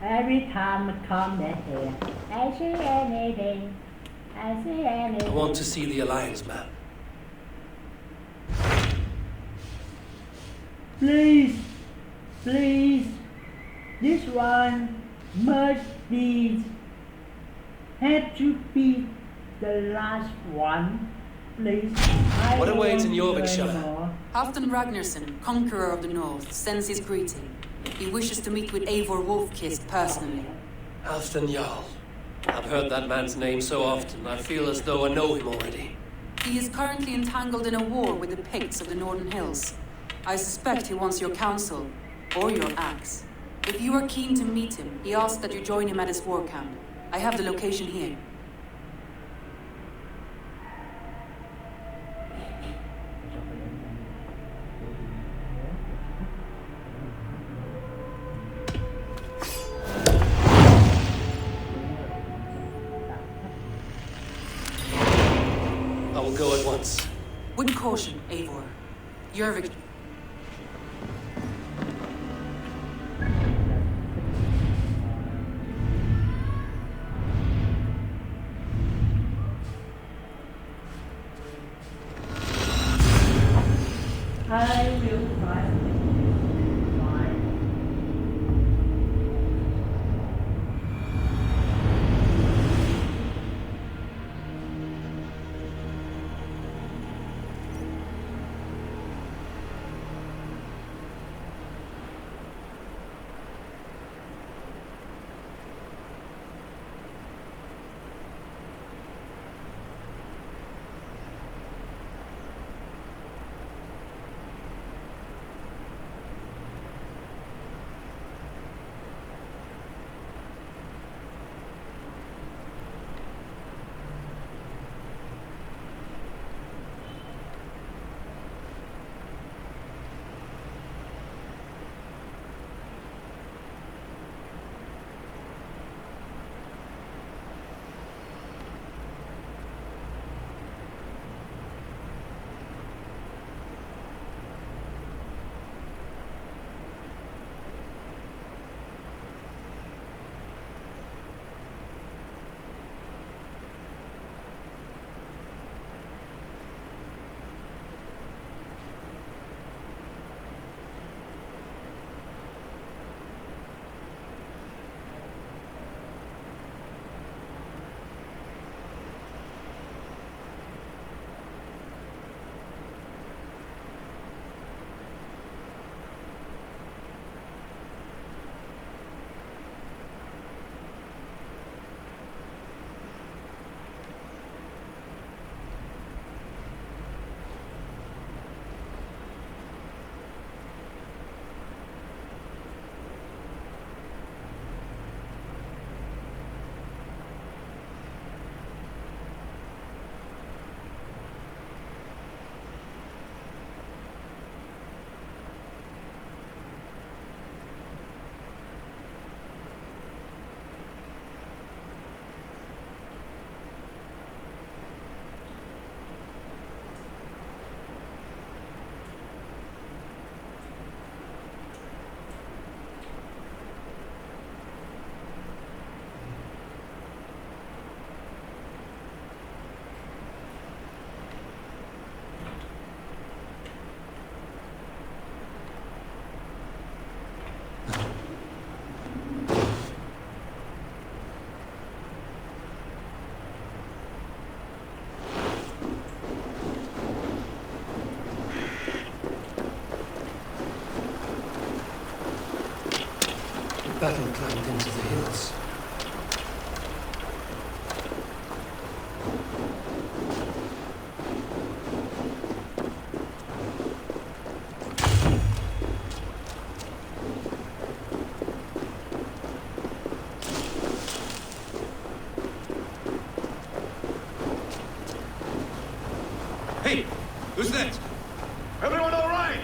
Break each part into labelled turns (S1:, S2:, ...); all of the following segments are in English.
S1: Every time I come here, I see anything. I see anything.
S2: I want to see the Alliance map.
S1: Please, please, this one must be, had to be the last one, please.
S2: What awaits in Jorvikshire?
S3: Halfdan Ragnarsson, Conqueror of the North, sends his greeting. He wishes to meet with Eivor Wolfkist personally.
S2: Halfdan Jarl. I've heard that man's name so often, I feel as though I know him already.
S3: He is currently entangled in a war with the Picts of the Northern Hills. I suspect he wants your counsel, or your axe. If you are keen to meet him, he asks that you join him at his war camp. I have the location here.
S2: I will go at once.
S3: With caution, Eivor. Jorvik.
S1: I will try.
S2: Battle climbed into the hills.
S4: Hey, who's that? Everyone all right?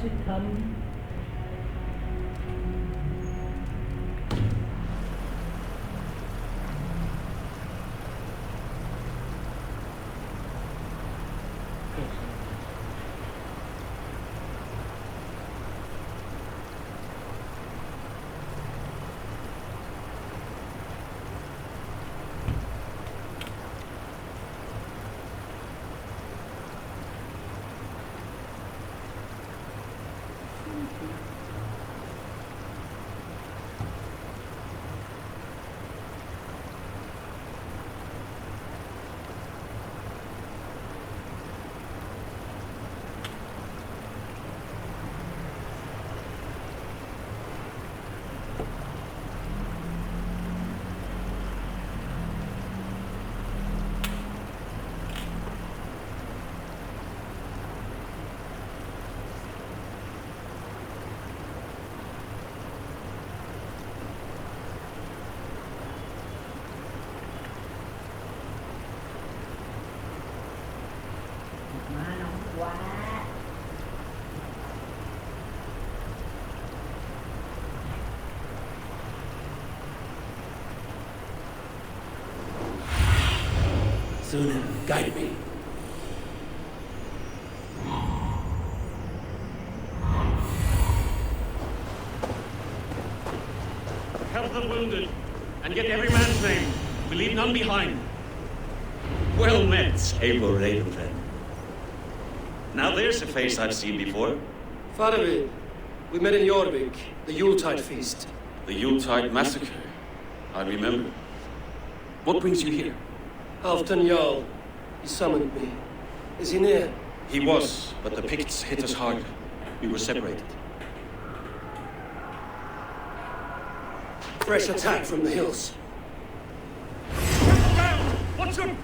S1: should come. Má nóng quá.
S2: Sunan, guide me.
S4: Help the wounded, and get every man's name. We leave none behind. Well met, able Ravenfell. Now there's a face I've seen before.
S2: Faravid, we met in Jorvik, the Yuletide feast.
S4: The Yuletide massacre. I remember. What brings you here?
S2: Halfdan Jarl, he summoned me. Is he near?
S4: He was, but the Picts hit us hard. We were separated.
S2: Fresh attack from the hills.
S4: Down! Watch them!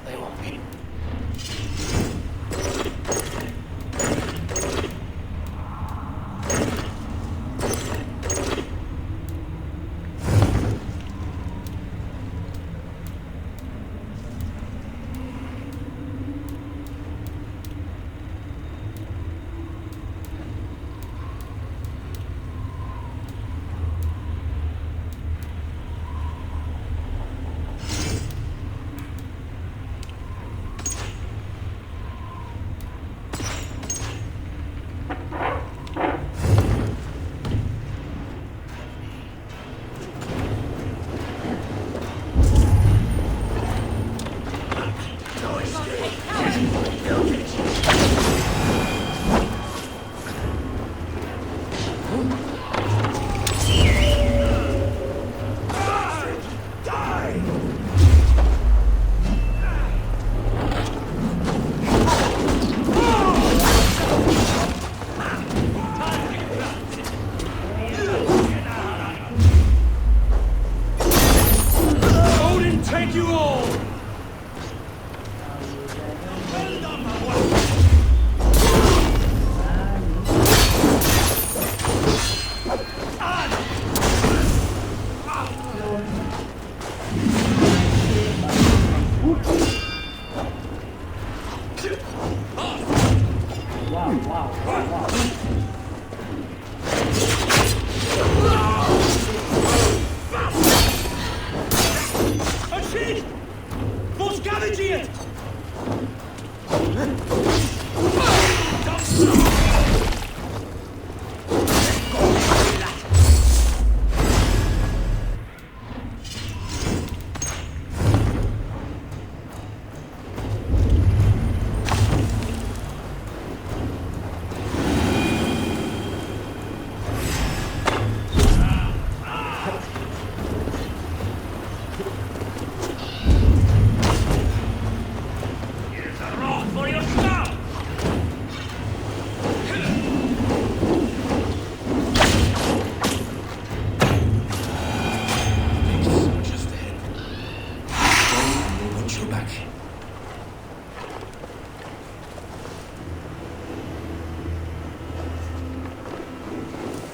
S2: They won't be.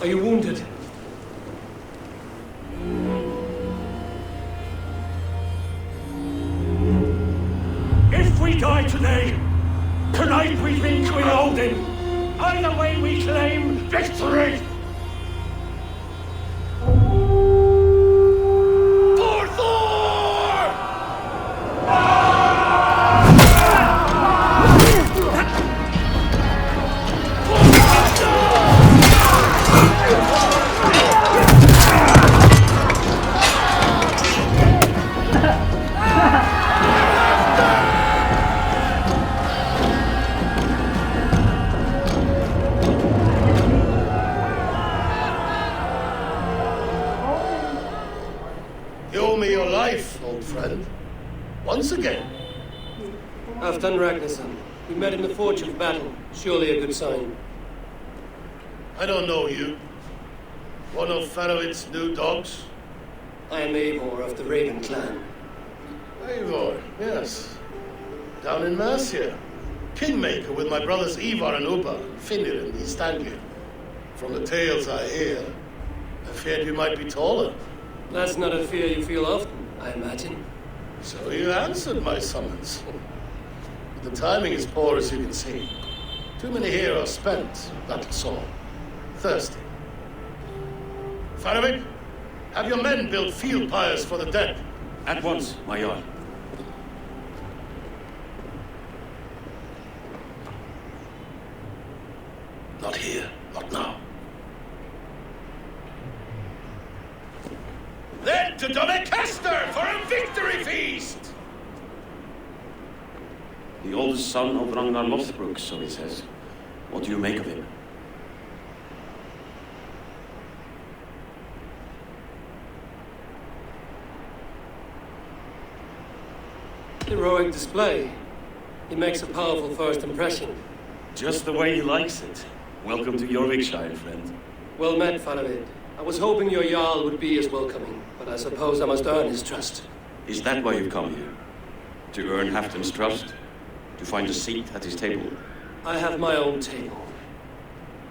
S2: Are you wounded?
S4: die today. Tonight we think we Odin. Either way we claim victory. For Thor!
S5: You owe me your life, old friend. Once again.
S2: Halfdan Ragnarsson. We met in the forge of battle. Surely a good sign.
S5: I don't know you. One of Faroid's new dogs?
S2: I am Eivor of the Raven clan.
S5: Eivor, yes. Down in Mercia. Kingmaker with my brothers Ivar and Ubba, Finnir in East Anglia. From the tales I hear, I feared you might be taller.
S2: That's not a fear you feel often, I imagine.
S5: So you answered my summons. But the timing is poor, as you can see. Too many here are spent, that's all. Thirsty. Faroid, have your men build field pyres for the dead.
S4: At once, my Jarl.
S5: Not here, not now. Then to Doncaster for a victory feast!
S4: The oldest son of Ragnar Lothbrok, so he says. What do you make of him?
S2: Heroic display. He makes a powerful first impression.
S4: Just the way he likes it. Welcome to Jorvikshire, friend.
S2: Well met, Faroid. I was hoping your Jarl would be as welcoming, but I suppose I must earn his trust.
S4: Is that why you've come here? To earn Halfdan's trust? To find a seat at his table?
S2: I have my own table.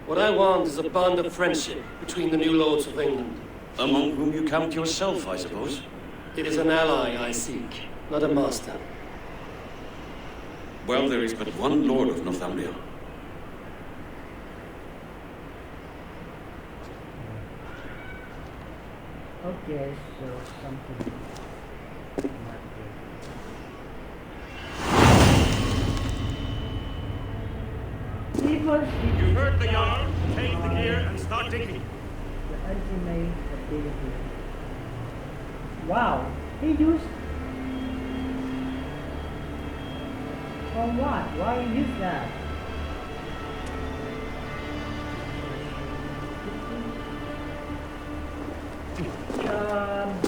S2: What I want is a bond of friendship between the new lords of England.
S4: Among whom you count yourself, I suppose?
S2: It is an ally I seek, not a master.
S4: Well, there is but one lord of Northumbria.
S1: Okay, so something. It was
S4: You heard the yarn. Take the gear and start digging.
S1: the ultimate ability. Wow, he used. For what? Why he use that? Jump.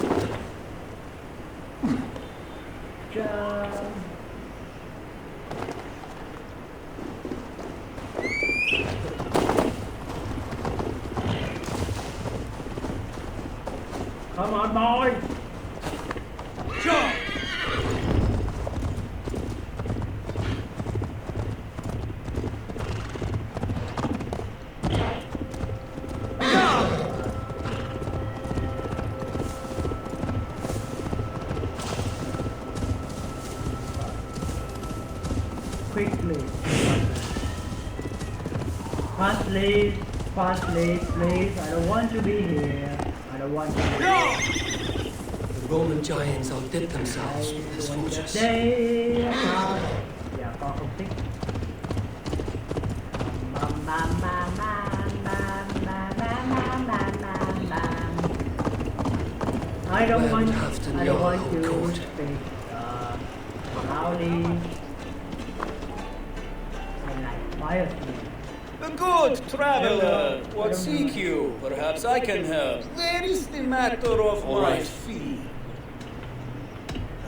S1: Come on, boy.
S4: Jump!
S1: Quickly. Fast, please. I don't want to be here. I don't want to be here.
S2: The Roman giants outdid themselves with this fortress.
S1: Dạ con không thích. Ma, ma, ma, ma, ma, ma, ma, ma, ma, ma, ma. I don't want to speak loudly. I like quietly.
S6: A good traveler. What seek you? Perhaps I can help. Where is the matter of
S2: All
S6: my
S2: right.
S6: fee?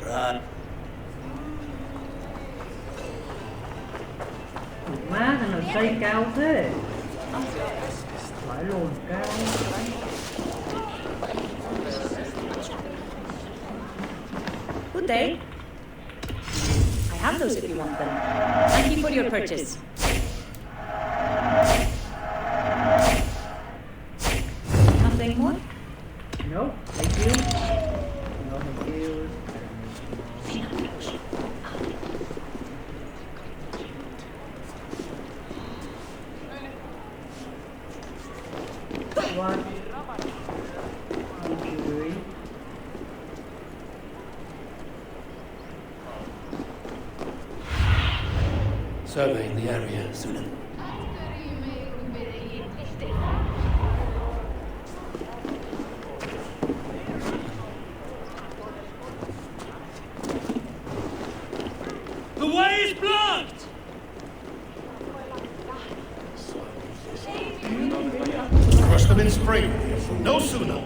S6: Right.
S1: Má thằng nào xây cao thế? Phải luôn cao.
S7: Good day. I have those if you want them. Thank you for your purchase. Nothing more?
S1: No, thank you. No, thank you. What? Okay.
S2: Surveying the area, Sunan.
S6: The way is blocked!
S5: Crush them in spring. No sooner.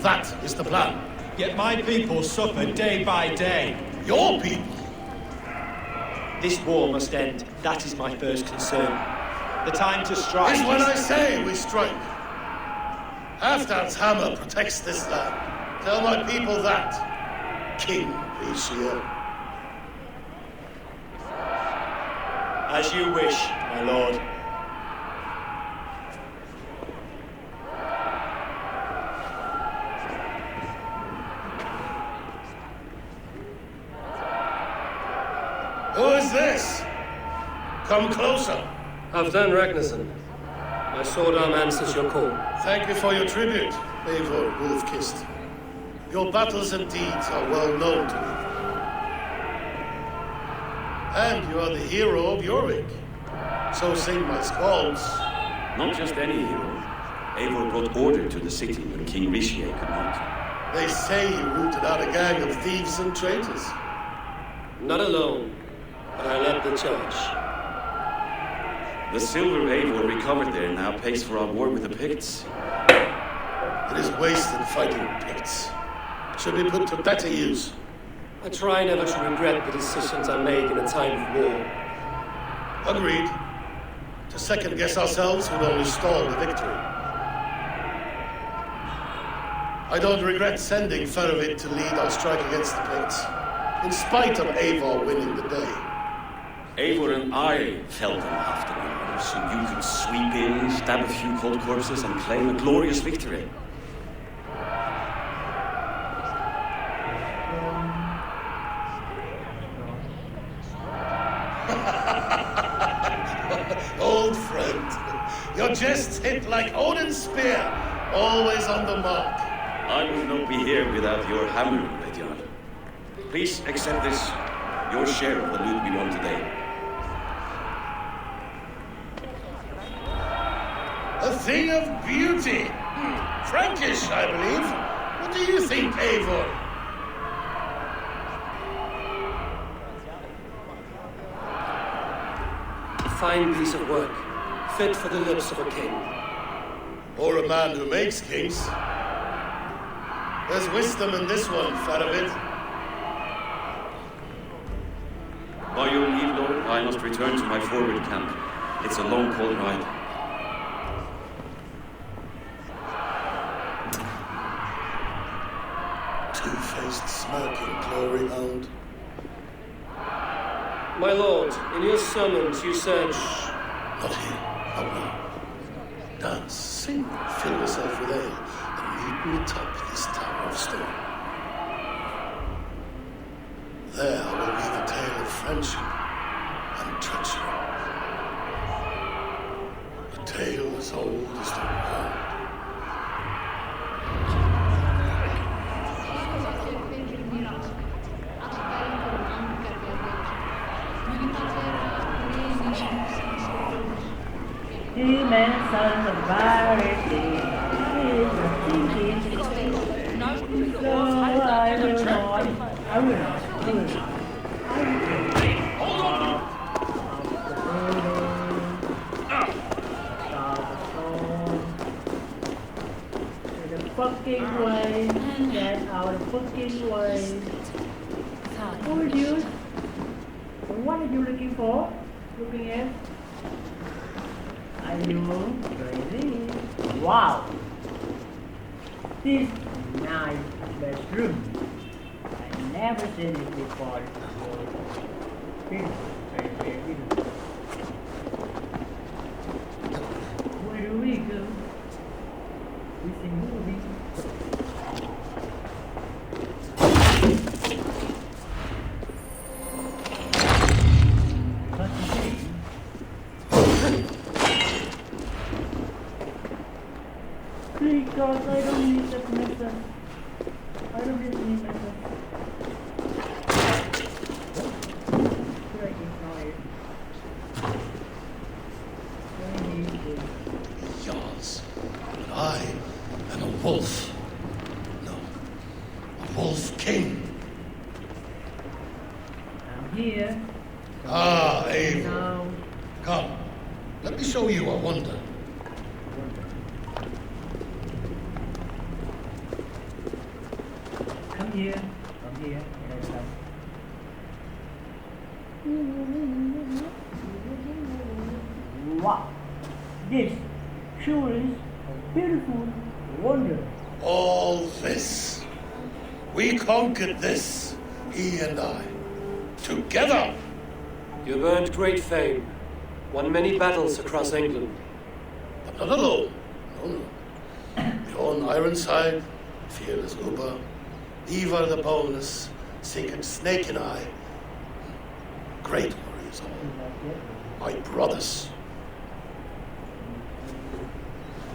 S5: That is the plan.
S8: Yet my people suffer day by day.
S5: Your people.
S8: This war must end. That is my first concern. The time to strike
S5: Is when I say we strike. Halfdan's hammer protects this land. Tell my people that. King Ishia.
S8: As you wish, my lord.
S5: Who is this? Come closer.
S2: Halfdan Ragnarsson. My sword arm answers your call.
S5: Thank you for your tribute, Eivor Wolf-Kissed. Your battles and deeds are well known to me. And you are the hero of Jorvik. So sing my squalls.
S4: Not just any hero. Eivor brought order to the city when King Rishie could not.
S5: They say you rooted out a gang of thieves and traitors.
S2: Not alone, but I led the charge.
S4: The silver Eivor recovered there now pays for our war with the Picts.
S5: It is wasted fighting Picts. Should be put to better use.
S2: I try never to regret the decisions I make in a time of war.
S5: Agreed. To second-guess ourselves would only stall the victory. I don't regret sending Ferovit to lead our strike against the Picts, in spite of Eivor winning the day.
S4: Eivor and I felled them after all, so you could sweep in, stab a few cold corpses, and claim a glorious victory.
S5: Old friend, your jests hit like Odin's spear, always on the mark.
S4: I would not be here without your hammer, Redjar. Please accept this, your share of the loot we won today.
S5: A thing of beauty. Frankish, I believe. What do you think, Eivor?
S2: A fine piece of work, fit for the lips of a king.
S5: Or a man who makes kings. There's wisdom in this one, Ferovit.
S4: By your leave, Lord, I must return to my forward camp. It's a long, cold ride.
S5: Two-faced, smirking glory hound.
S2: My lord, in your summons you said...
S5: Not here. Not now. Dance, sing, fill yourself with ale, and meet me atop this tower of stone. There will be the tale of friendship and treachery. A tale as old as the world.
S1: Human sons of variety is a thinking. So I will not. I will not. I will not. Hold on! The fucking way. Get out of fucking way. Who are you? What are you looking for? Looking at? Are you crazy? Wow! This nice bedroom. I never seen it before. Where do we go? We see movie. Please. Charles, I don't need that method. I don't need any method. Should I ignore it? I need this.
S5: Yours. But I am a wolf. No. A wolf king.
S1: I'm here.
S5: Ah, Eivor.
S1: Now.
S5: Come. Let me show you a wonder.
S1: Come here. Come here. Wow. This sure is a beautiful wonder.
S5: All this. We conquered this, he and I. Together.
S2: You've earned great fame, won many battles across England.
S5: But not alone. No, no. Bjorn Ironside, fearless Uber, Ivar the Boneless, Sigurd Snake and I. Great warriors all. My brothers.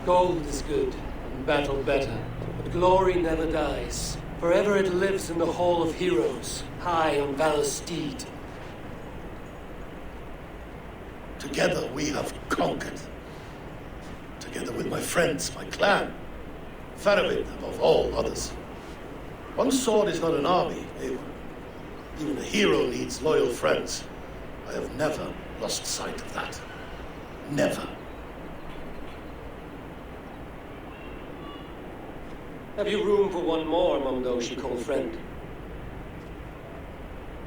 S2: Gold is good, and battle better, but glory never dies. Forever it lives in the hall of heroes, high on valor's steed.
S5: Together we have conquered. Together with my friends, my clan. Faroid above all others. One sword is not an army, Eivor. Even a hero needs loyal friends. I have never lost sight of that. Never.
S2: Have you room for one more among those you call friend?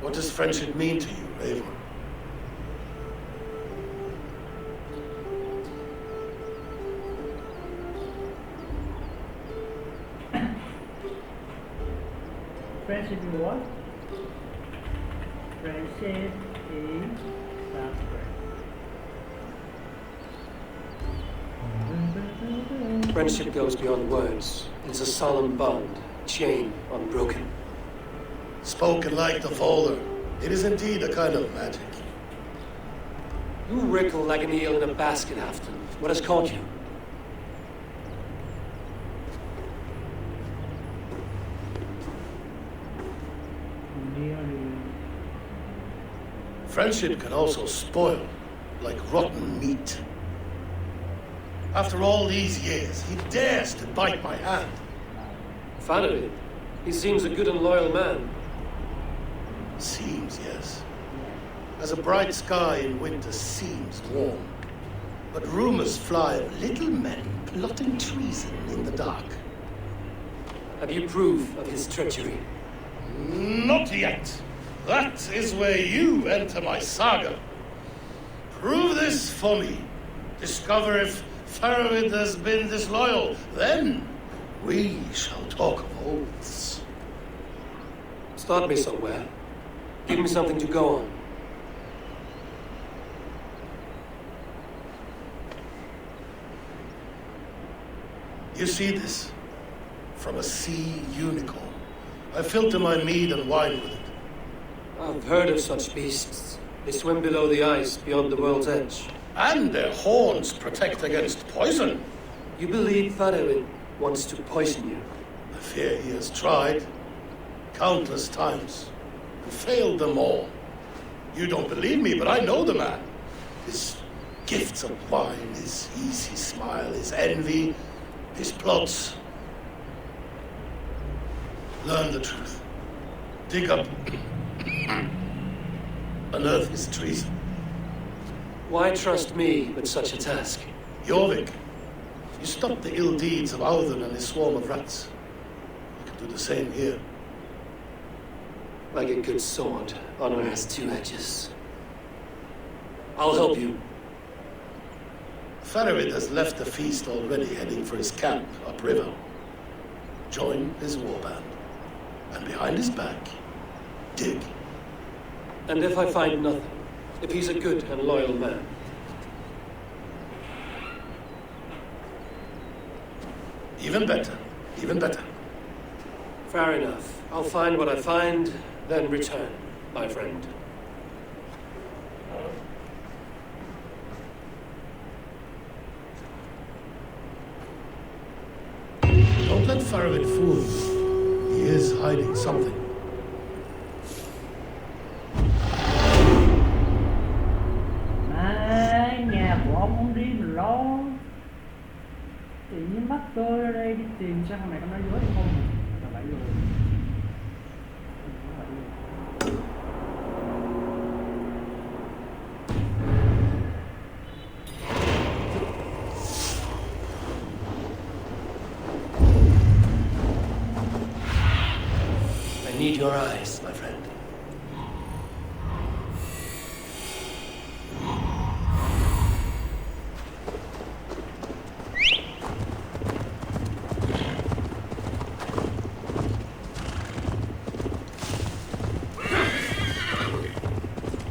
S5: What does friendship mean to you, Eivor?
S1: Friendship is what? Friendship is suffering.
S2: Friendship goes beyond words. It's a solemn bond, chain unbroken.
S5: Spoken like the Folder. It is indeed a kind of magic.
S2: You wrinkle like an eel in a basket, Hafton. What has caught you?
S5: Friendship can also spoil, like rotten meat. After all these years, he dares to bite my hand.
S2: Fan of it. He seems a good and loyal man.
S5: Seems, yes. As a bright sky in winter seems warm. But rumors fly of little men plotting treason in the dark.
S2: Have you proof of his treachery?
S5: Not yet. That is where you enter my saga. Prove this for me. Discover if Faroid has been disloyal. Then we shall talk of oaths.
S2: Start me somewhere. Give me something to go on.
S5: You see this? From a sea unicorn. I filter my mead and wine with it.
S2: I've heard of such beasts. They swim below the ice, beyond the world's edge.
S5: And their horns protect against poison.
S2: You believe Faroid wants to poison you?
S5: I fear he has tried countless times and failed them all. You don't believe me, but I know the man. His gifts of wine, his easy smile, his envy, his plots. Learn the truth. Dig up. Unearth his treason.
S2: Why trust me with such a task?
S5: Jorvik, you stopped the ill deeds of Audun and his swarm of rats. You can do the same here.
S2: Like a good sword, honor has two edges. I'll help you.
S5: Faroid has left the feast already, heading for his camp upriver. Join his warband. And behind his back, dig.
S2: And if I find nothing, if he's a good and loyal man,
S5: even better, even better.
S2: fair enough. I'll find what I find, then return, my friend.
S5: Faramid fool. He is hiding something.
S1: Mà nhà của ông không đi mà lo. Tự nhiên bắt tôi ra đây đi tìm xem hôm nay có nói dối hay không. Là vậy rồi.
S2: I need your eyes, my friend.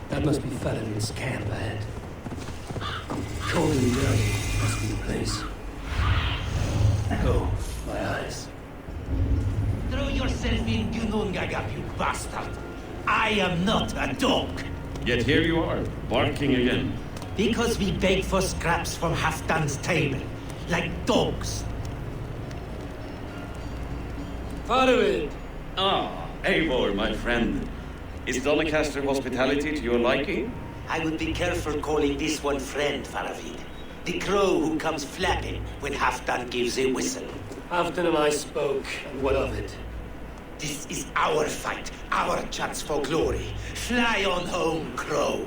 S2: That must be Faramid's camp ahead. Cold and dirty must be the place. Go, my eyes.
S9: Throw yourself in Gunungagap, you bastard! I am not a dog!
S4: Yet here you are, barking again.
S9: Because we beg for scraps from Halfdan's table, like dogs.
S2: Faramid!
S4: Ah, Eivor, my friend. Is Doncaster hospitality to your liking?
S9: I would be careful calling this one friend, Faravid. The crow who comes flapping when Halfdan gives a whistle.
S2: Halfdan and I spoke, and what of it?
S9: This is our fight, our chance for glory. Fly on home, crow.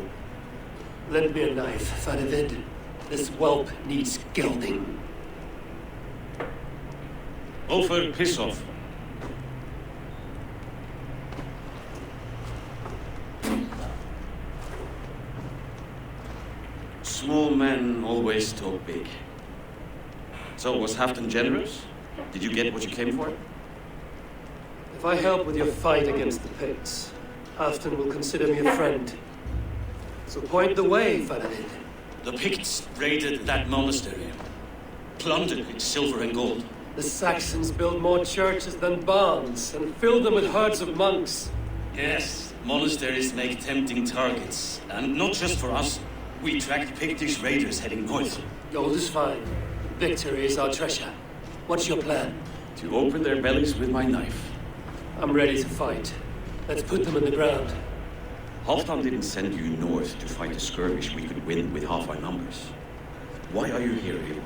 S2: Lend me a knife, Faramid. This whelp needs gelding.
S4: Over, piss off. Small men always talk big. So, was Halfdan generous? Did you get what you came for?
S2: If I help with your fight against the Picts, Halfdan will consider me a friend. So point the way, Faramid.
S4: The Picts raided that monastery, plundered its silver and gold.
S2: The Saxons built more churches than barns and filled them with herds of monks.
S4: Yes, monasteries make tempting targets, and not just for us. We tracked Pictish raiders heading north.
S2: Gold is fine. Victory is our treasure. What's your plan?
S4: To open their bellies with my knife.
S2: I'm ready to fight. Let's put them in the ground.
S4: Halfdan didn't send you north to fight a skirmish we could win with half our numbers. Why are you here, Eivor?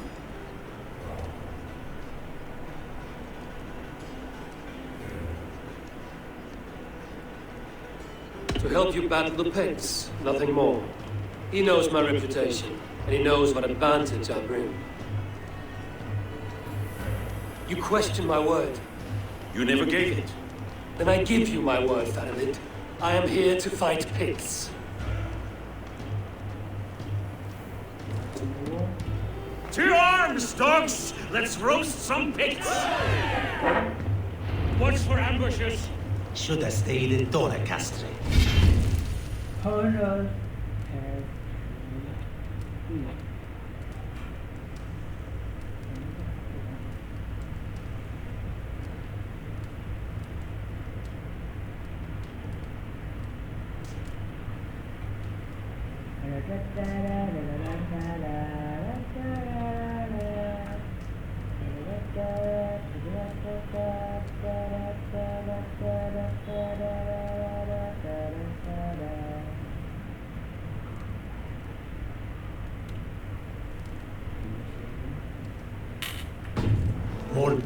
S2: To help you battle the Picts, nothing more. He knows my reputation, and he knows what advantage I bring. You question my word.
S4: You never gave it.
S2: Then I give you my word, Faramid. I am here to fight Picts.
S4: To arms, dogs! Let's roast some Picts! Watch for ambushes!
S9: Should have stayed in Doncaster.
S1: Hơn
S5: More.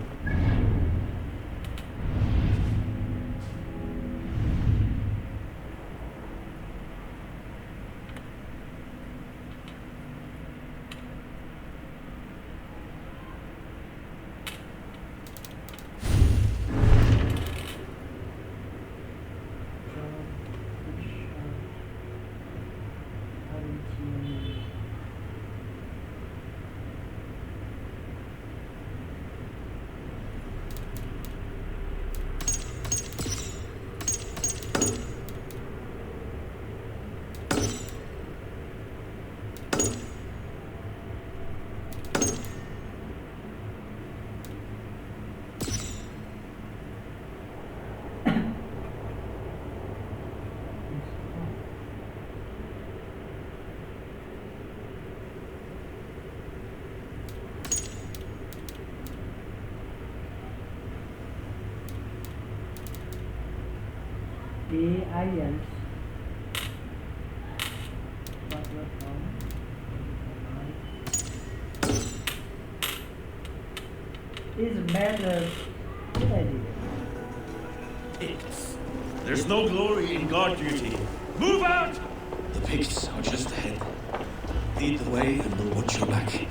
S1: the Alliance. It's better. Good idea.
S4: Picts. There's no glory in guard duty. Move out! The Picts are just ahead. Lead the way and we'll watch your back.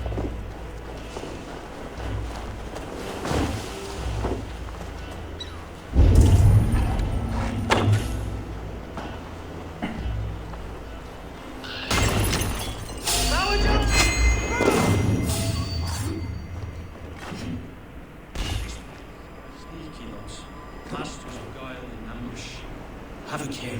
S4: Have a care.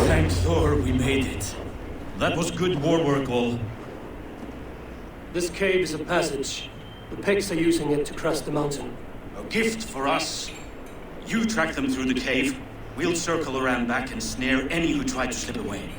S4: Thank Thor we made it. That was good war work, all.
S2: This cave is a passage. The Picts are using it to cross the mountain.
S4: A gift for us. You track them through the cave. We'll circle around back and snare any who try to slip away.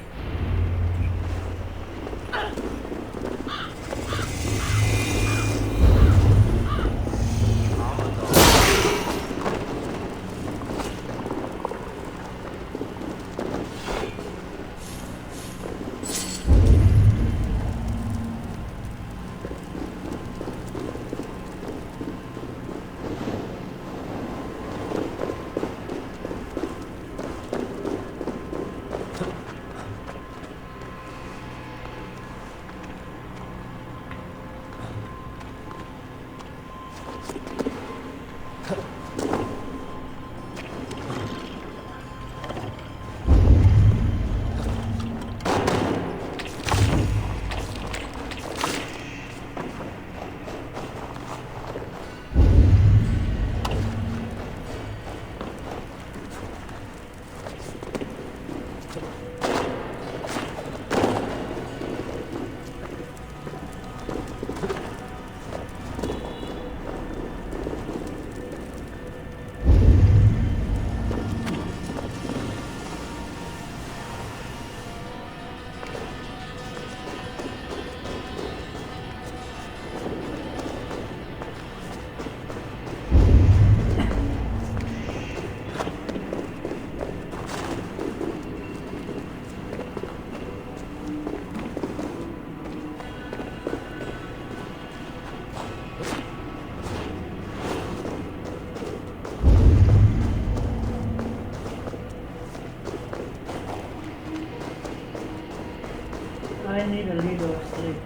S1: I need a little sleep.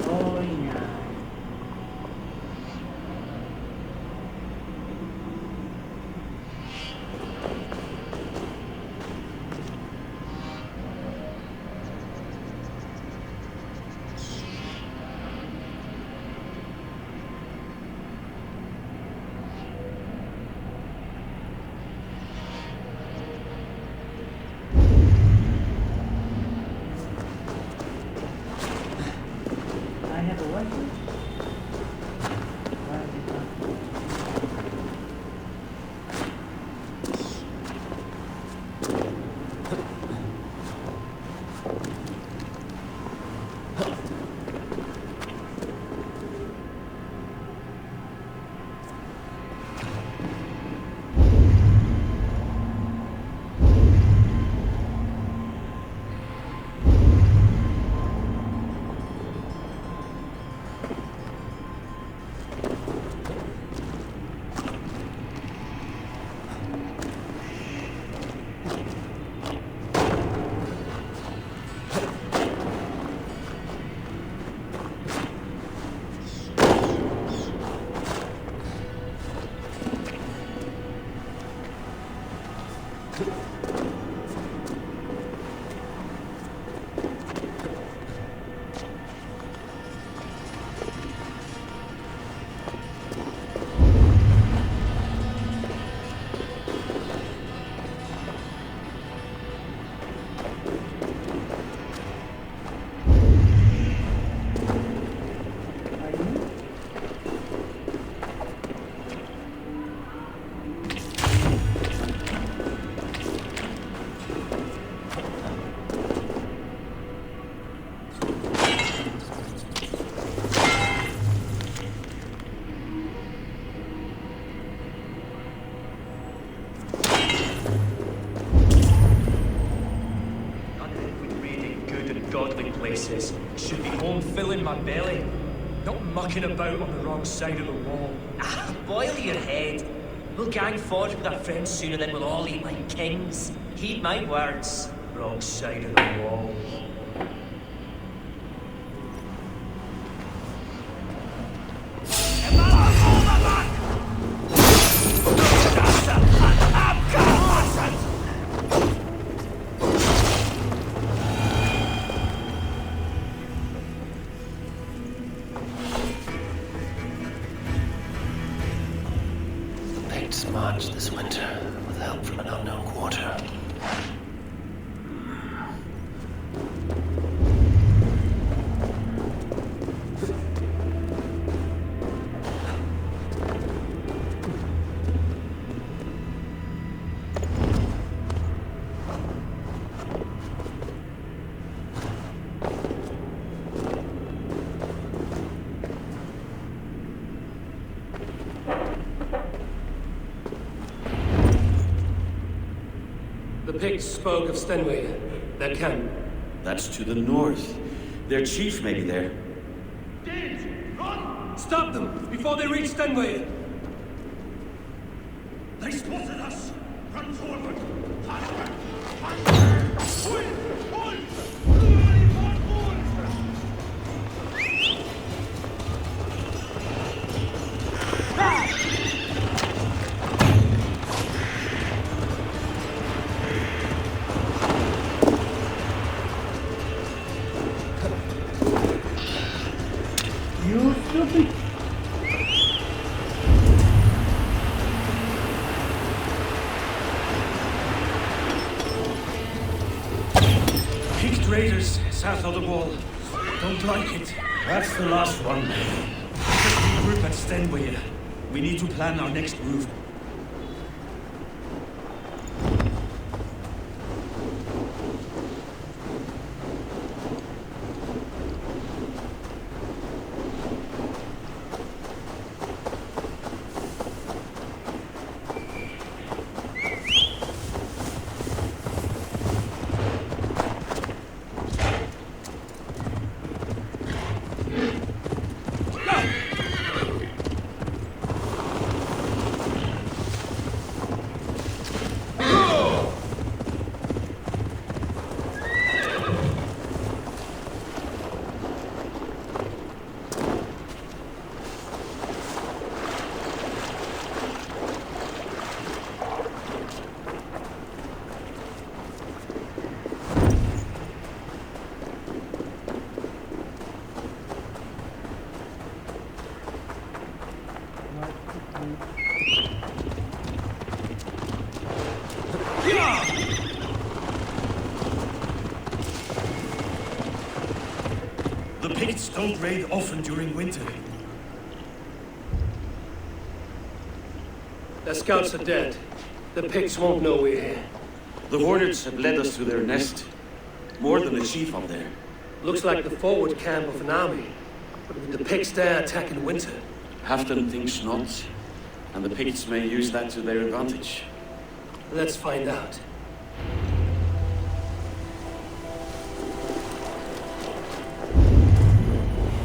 S1: Oh yeah.
S8: Places. Should be home filling my belly, not mucking about on the wrong side of the wall.
S10: Ah, boil your head. We'll gang forward with our friends sooner than we'll all eat like kings. Heed my words.
S8: Wrong side of the wall.
S2: March this winter with help from an unknown quarter. The Picts spoke of Stenway, their camp.
S4: That's to the north. Their chief may be there.
S2: Danes, run! Stop them before they reach Stenway!
S5: They spotted us! Run forward! Faster!
S1: You stupid!
S6: Picked raiders south of the wall. Don't like it.
S4: That's the last one.
S6: Just regroup at Stenway. We need to plan our next move.
S11: The Picts don't raid often during winter.
S2: Their scouts are dead. The Picts won't know we're here.
S4: The Hornets have led us to their nest. More than a chief up there.
S2: Looks like the forward camp of an army. But with the Picts there attack in winter.
S4: Halfdan thinks not, and the Picts may use that to their advantage.
S2: Let's find out.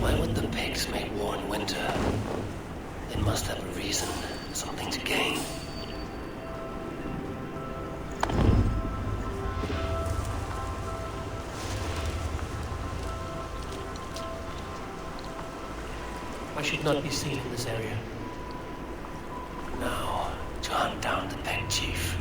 S12: Why would the Picts make war in winter? They must have a reason, something to gain.
S2: I should not be seen in this area.
S12: Now, to hunt down the Pict chief.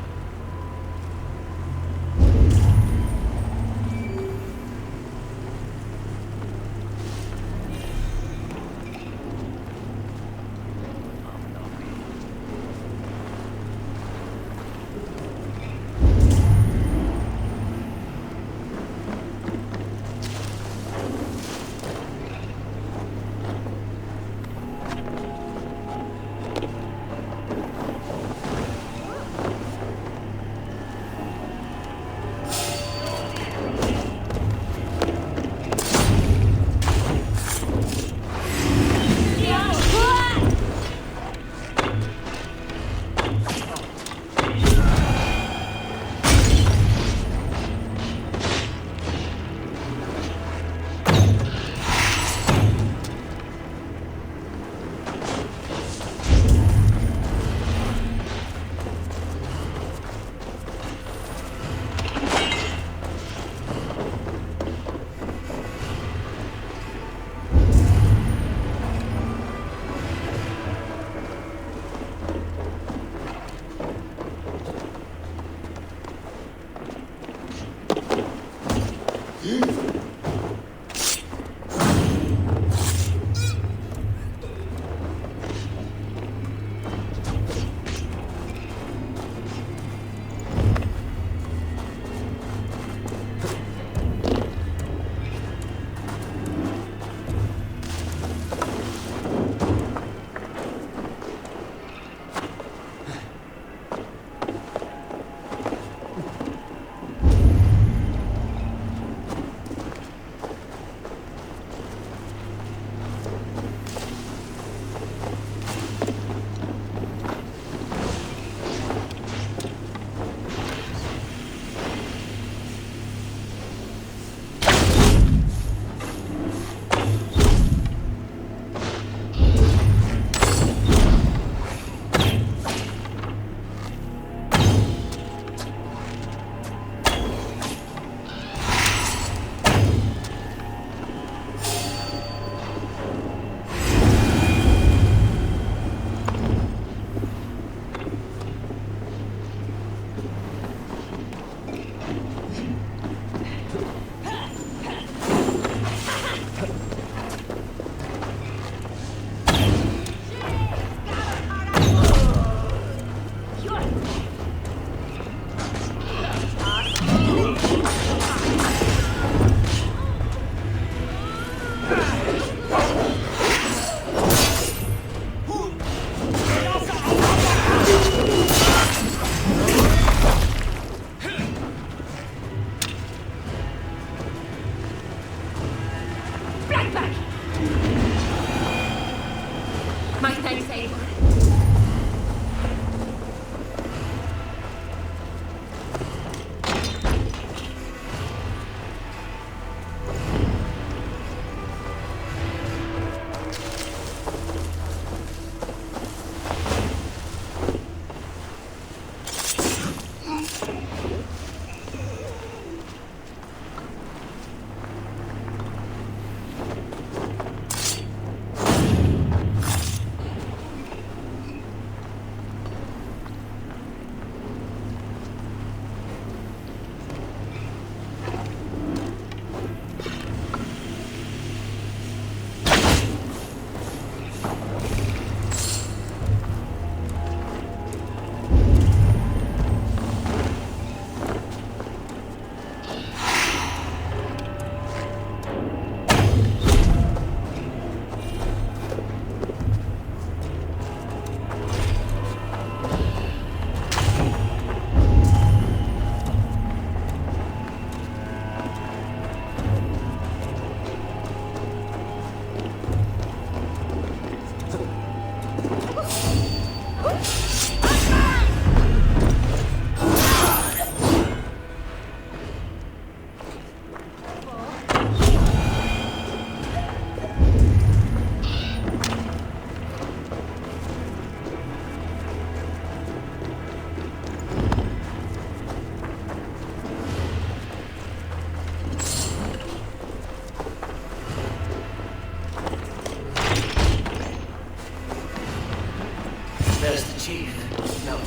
S2: Master Chief. Now,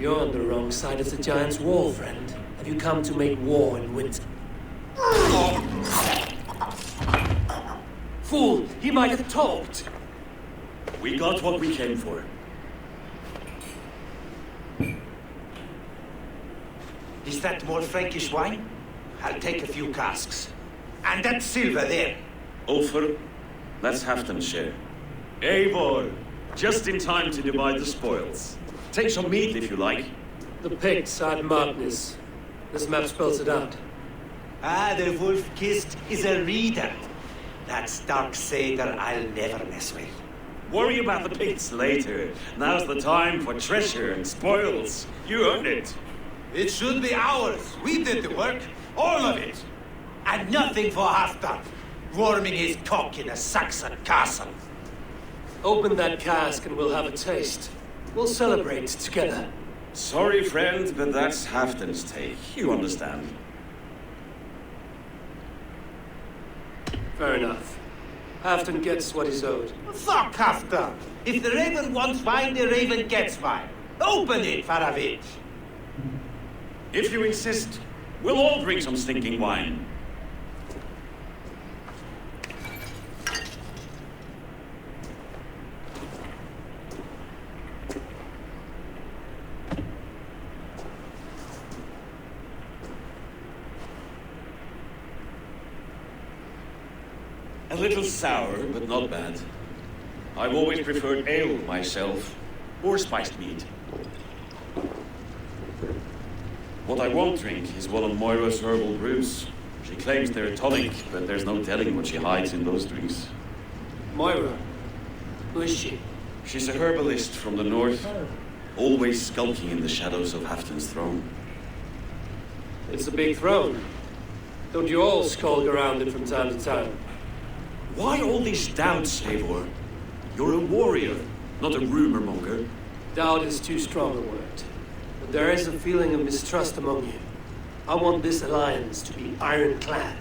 S2: you're on the wrong side of the Giant's wall, friend. Have you come to make war in winter? Fool! He might have talked!
S4: We got what we came for.
S9: Is that more Frankish wine? I'll take a few casks. And that silver there.
S4: Ulfr, let's Halfdan's share. Eivor, just in time to divide the spoils. Take some meat if you like.
S2: The Picts add Magnus. This map spells it out.
S9: Ah, the wolf-kissed is a reader. That's dark Seder I'll never mess with.
S4: Worry about the Picts later. Now's the time for treasure and spoils. You earned it.
S9: It should be ours. We did the work. All of it. And nothing for Halfdan, warming his cock in a Saxon castle.
S2: Open that cask and we'll have a taste. We'll celebrate together.
S4: Sorry, friend, but that's Halfdan's take. You understand.
S2: Fair enough. Halfdan gets what he's owed.
S9: Fuck Halfdan. If the raven wants wine, the raven gets wine. Open it, Faravich.
S4: If you insist, we'll all drink some stinking wine. A little sour, but not bad. I've always preferred ale myself, or spiced mead. What I won't drink is one of Moira's herbal brews. She claims they're tonic, but there's no telling what she hides in those drinks.
S2: Moira? Who is she?
S4: She's a herbalist from the north, always skulking in the shadows of Halfdan's throne.
S2: It's a big throne. Don't you all skulk around it from time to time?
S4: Why all these doubts, Eivor? You're a warrior, not a rumor monger.
S2: Doubt is too strong a word. But there is a feeling of mistrust among you. I want this alliance to be ironclad.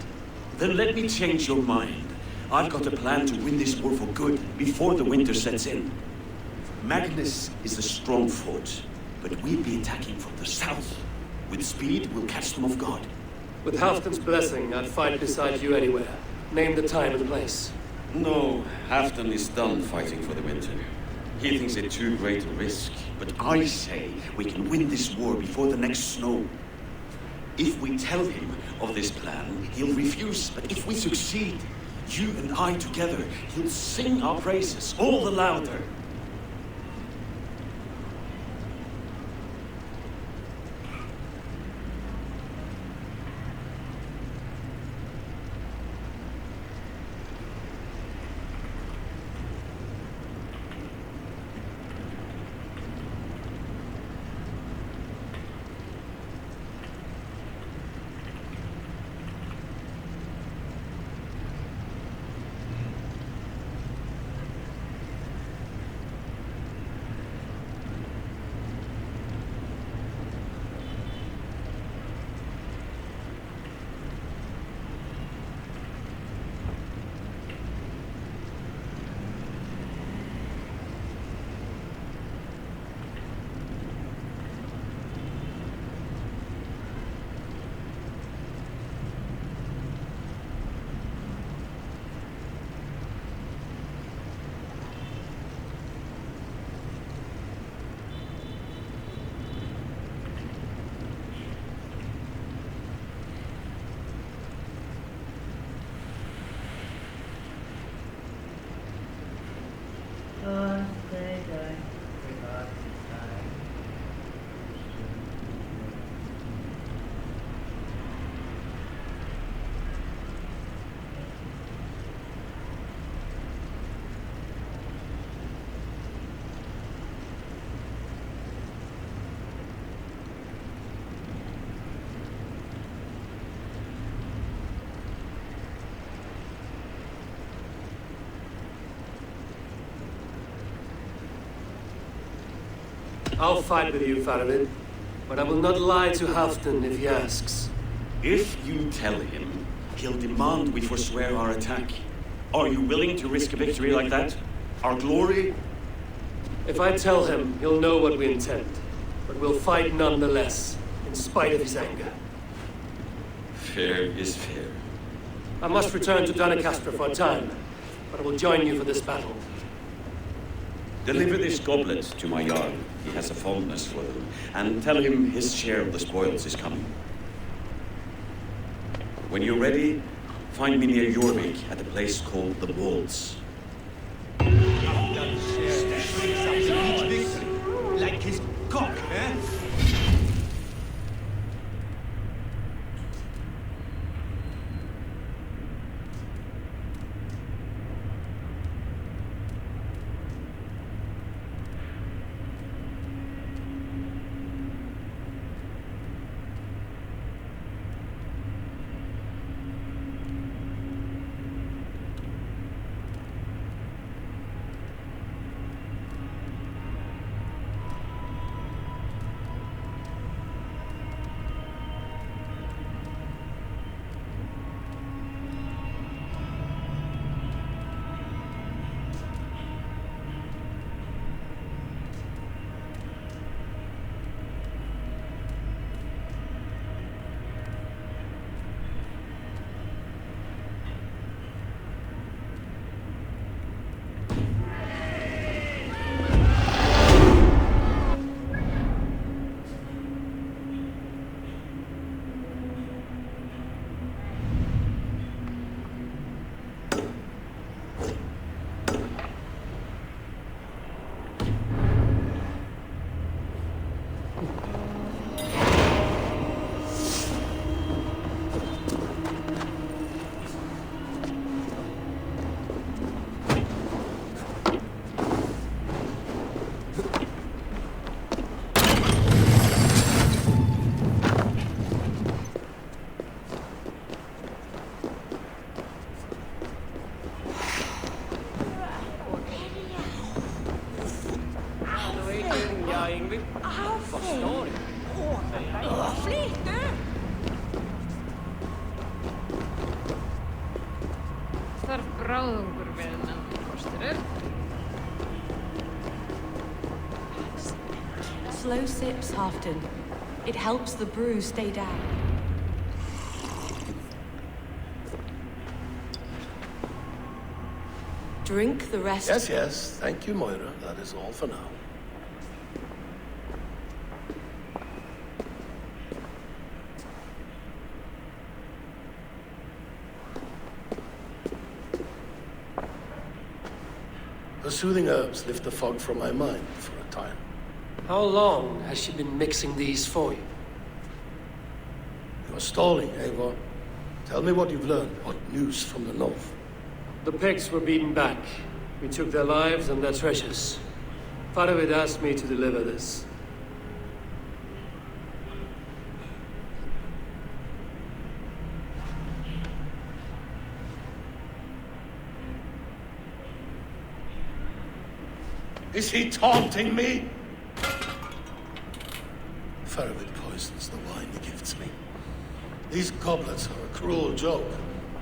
S4: Then let me change your mind. I've got a plan to win this war for good before the winter sets in. Magnus is a strong fort, but we'll be attacking from the south. With speed, we'll catch them off guard.
S2: With Halfdan's blessing, I'd fight beside you anywhere. Name the time and place.
S4: No, Halfdan is done fighting for the winter. He thinks it too great a risk. But I say we can win this war before the next snow. If we tell him of this plan, he'll refuse. But if we succeed, you and I together, he'll sing our praises all the louder.
S2: I'll fight with you, Faravid, but I will not lie to Halfdan if he asks.
S4: If you tell him, he'll demand we forswear our attack. Are you willing to risk a victory like that? Our glory?
S2: If I tell him, he'll know what we intend. But we'll fight nonetheless, in spite of his anger.
S4: Fair is fair.
S2: I must return to Doncaster for a time, but I will join you for this battle.
S4: Deliver this goblet to my Jarl. He has a fondness for them. And tell him his share of the spoils is coming. When you're ready, find me near Jorvik at a place called the Walls.
S9: Like his cock, eh?
S3: Slow sips, Halfdan. It helps the brew stay down. Drink the rest.
S5: Yes, yes. Thank you, Moira. That is all for now. The soothing herbs lift the fog from my mind for a time.
S2: How long has she been mixing these for you?
S5: You're stalling, Eivor. Tell me what you've learned. What news from the north?
S2: The Picts were beaten back. We took their lives and their treasures. Faravid asked me to deliver this.
S5: Is he taunting me? Faravid poisons the wine he gifts me. These goblets are a cruel joke.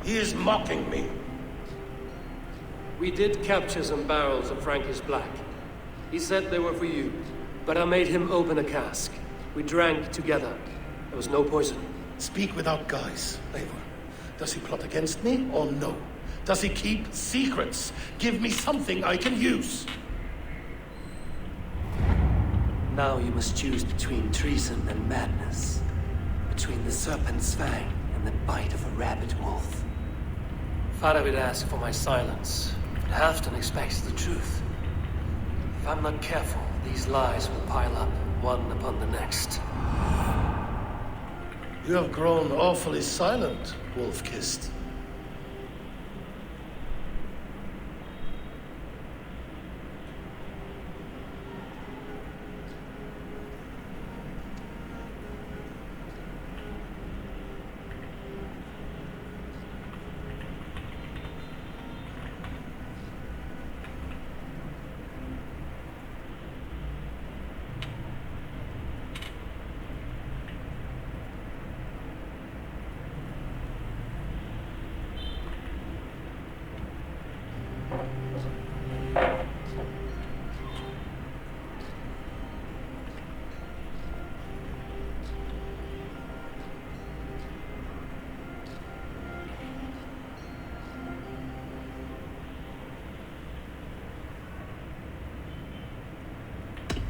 S5: He is mocking me.
S2: We did capture some barrels of Frankish Black. He said they were for you, but I made him open a cask. We drank together. There was no poison.
S5: Speak without guise, Eivor. Does he plot against me or no? Does he keep secrets? Give me something I can use.
S2: Now you must choose between treason and madness. Between the serpent's fang and the bite of a rabid wolf. Faravid asked for my silence, but Halfdan expects the truth. If I'm not careful, these lies will pile up, one upon the next.
S5: You have grown awfully silent, wolf-kissed.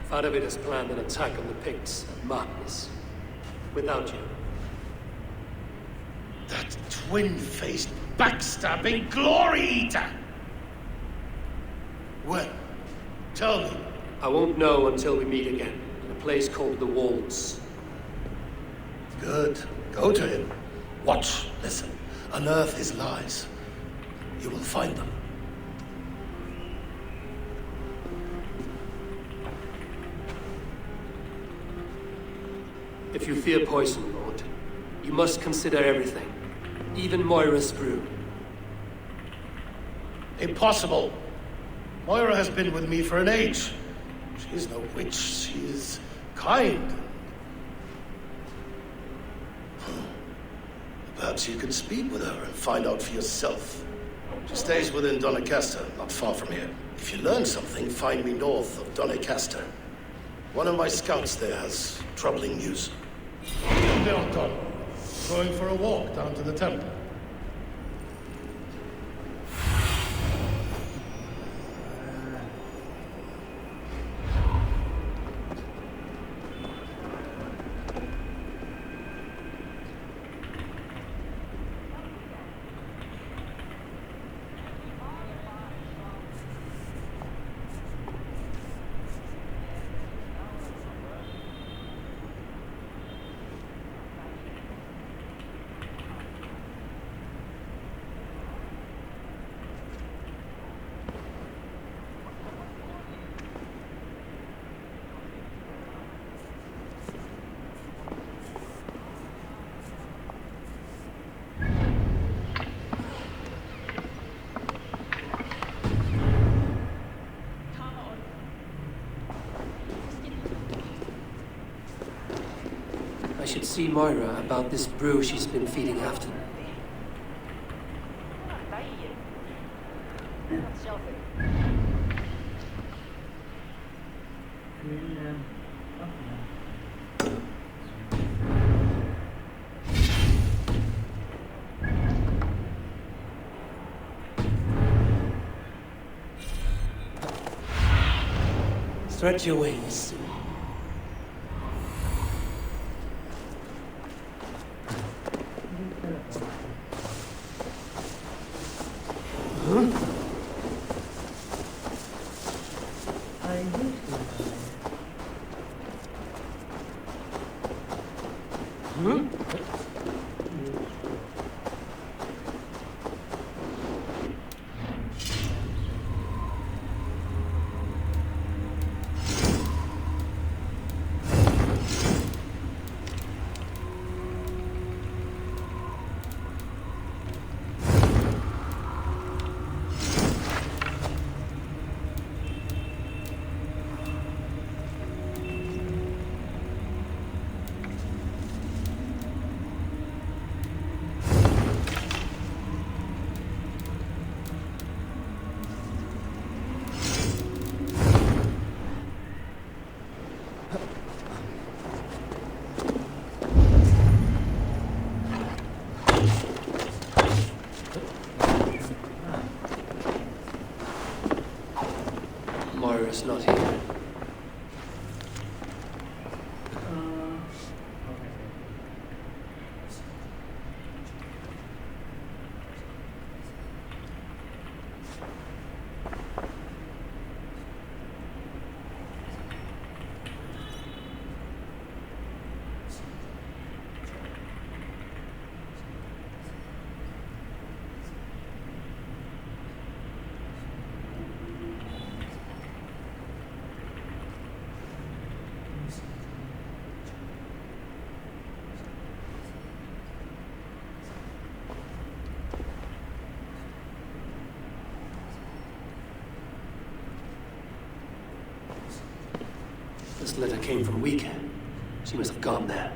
S2: Faravid has planned an attack on the Picts at Madness. Without you.
S5: That twin-faced, backstabbing glory eater! When? Tell me.
S2: I won't know until we meet again, in a place called the Walls.
S5: Good. Go to him. Watch, listen. Unearth his lies. You will find them.
S2: If you fear poison, Lord, you must consider everything. Even Moira's brew.
S5: Impossible. Moira has been with me for an age. She is no witch. She is kind. Perhaps you can speak with her and find out for yourself. She stays within Doncaster, not far from here. If you learn something, find me north of Doncaster. One of my scouts there has troubling news. Belton, going for a walk down to the temple.
S2: I should see Moira about this brew she's been feeding Afton. Stretch your wings. Moira's not here. This letter came from Wika. She must have gone there.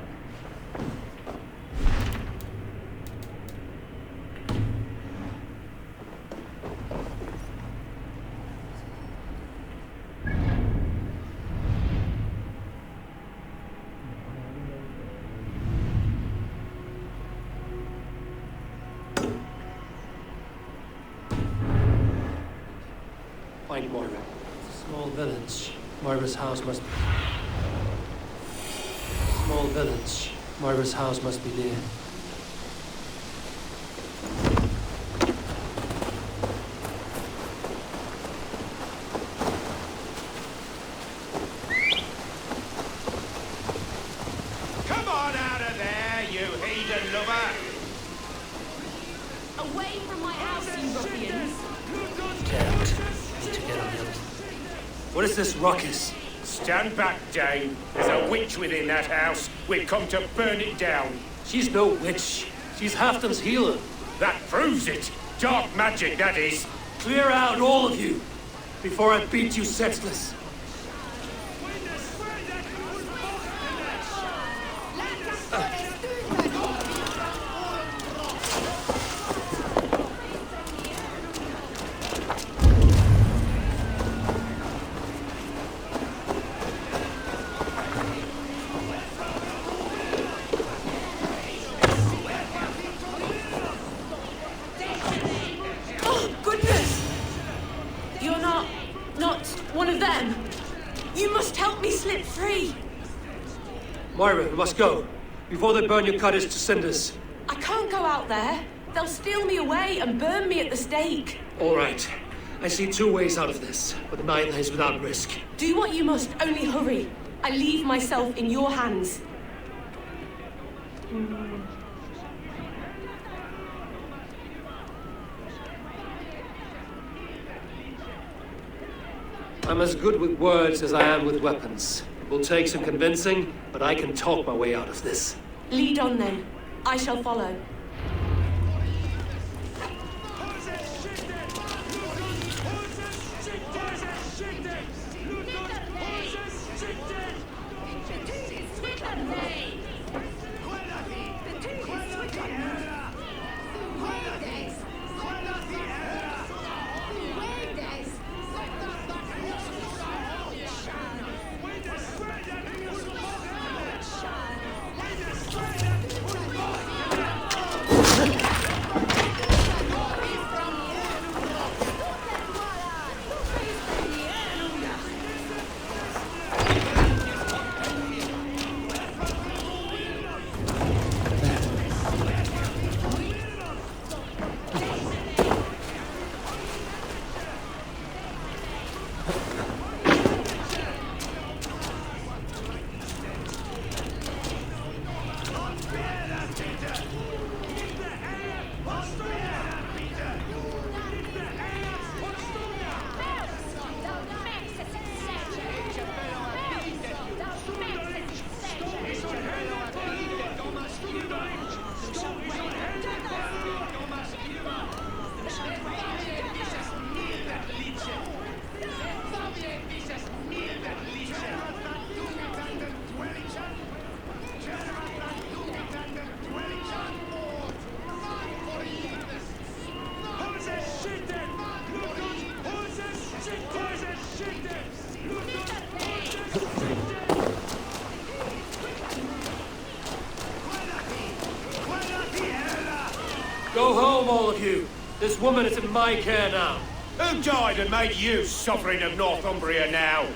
S2: Find Moira. It's a small village. Moira's house must be... Small village. Moira's house must be near.
S9: Come on out of there, you heathen lover!
S13: Away from my house, you ruffians!
S2: Need to get on the other. What is this ruckus?
S14: Stand back, Dane. There's a witch within that house. We've come to burn it down.
S2: She's no witch. She's Halfdan's healer.
S14: That proves it. Dark magic, that is.
S2: Clear out, all of you, before I beat you senseless. Moira, we must go, before they burn your cottage to cinders.
S13: I can't go out there. They'll steal me away and burn me at the stake.
S2: All right. I see two ways out of this, but neither is without risk.
S13: Do what you must, only hurry. I leave myself in your hands.
S2: I'm as good with words as I am with weapons. It will take some convincing, but I can talk my way out of this.
S13: Lead on then. I shall follow.
S2: Go home, all of you. This woman is in my care now.
S14: Who died and made you sovereign of Northumbria now?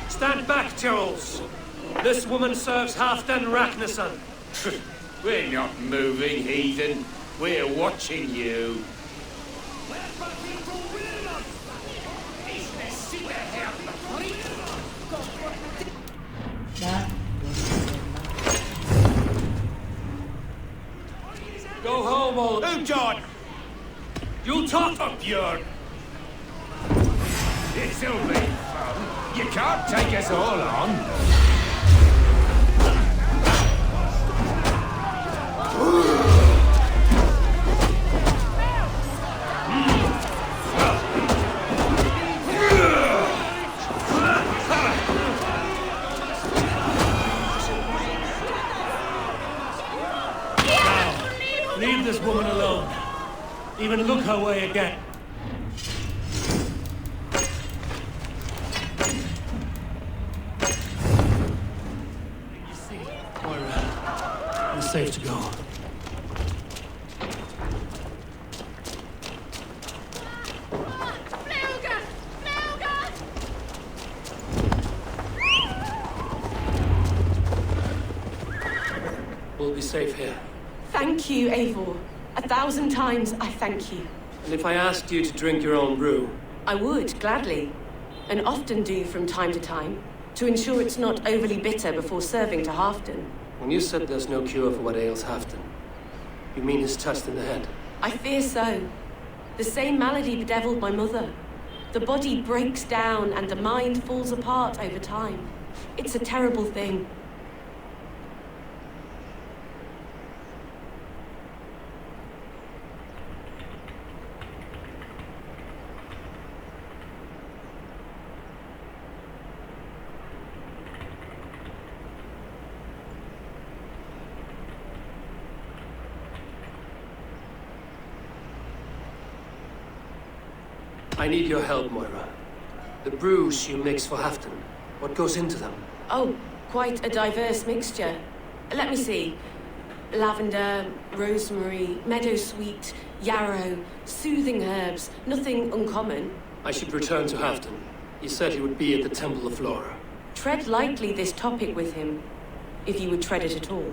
S2: Stand back, Tyrrells. This woman serves Halfdan Ragnarsson.
S14: We're not moving, heathen. We're watching you.
S2: Go home, all of you.
S14: Who died?
S2: You'll talk
S14: up, Björn. This'll be fun. You can't take us all on.
S2: Leave this woman alone. Even look her way again. Moira, we're safe to go. safe here.
S13: Thank you, Eivor. 1,000 times I thank you.
S2: And if I asked you to drink your own brew?
S13: I would, gladly. And often do from time to time, to ensure it's not overly bitter before serving to Halfdan.
S2: When you said there's no cure for what ails Halfdan, you mean he's touched in the head?
S13: I fear so. The same malady bedeviled my mother. The body breaks down and the mind falls apart over time. It's a terrible thing.
S2: I need your help, Moira. The brews you mix for Halfdan, what goes into them?
S13: Oh, quite a diverse mixture. Let me see. Lavender, rosemary, meadowsweet, yarrow, soothing herbs, nothing uncommon.
S2: I should return to Halfdan. He said he would be at the Temple of Flora.
S13: Tread lightly this topic with him, if you would tread it at all.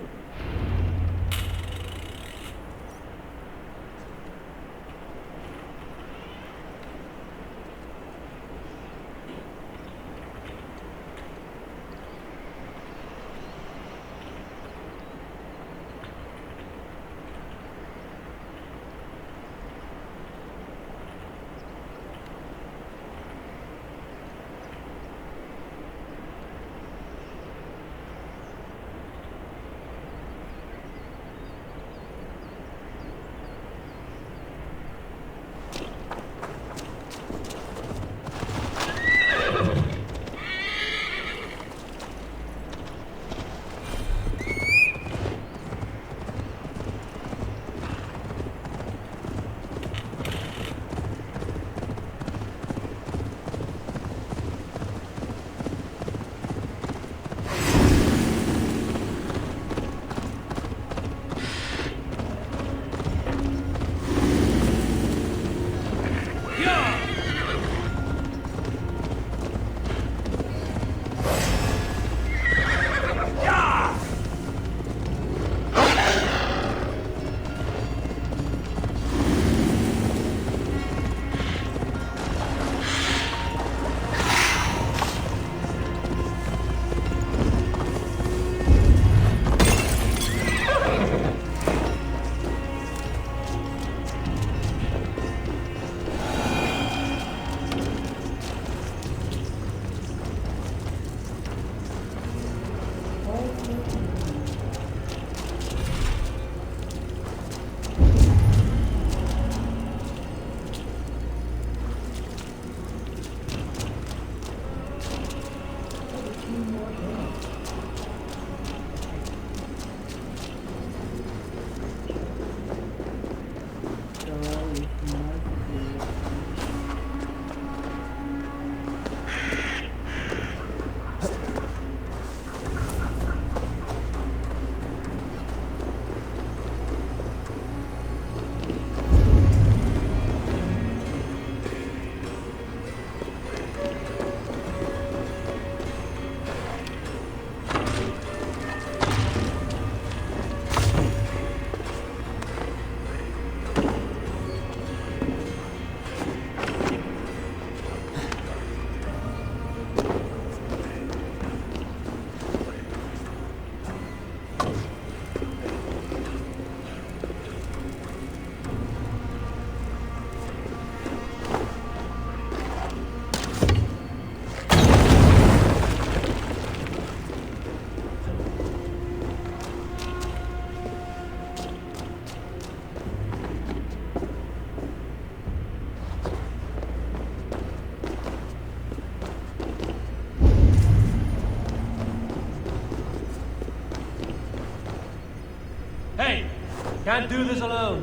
S15: Can't do this alone.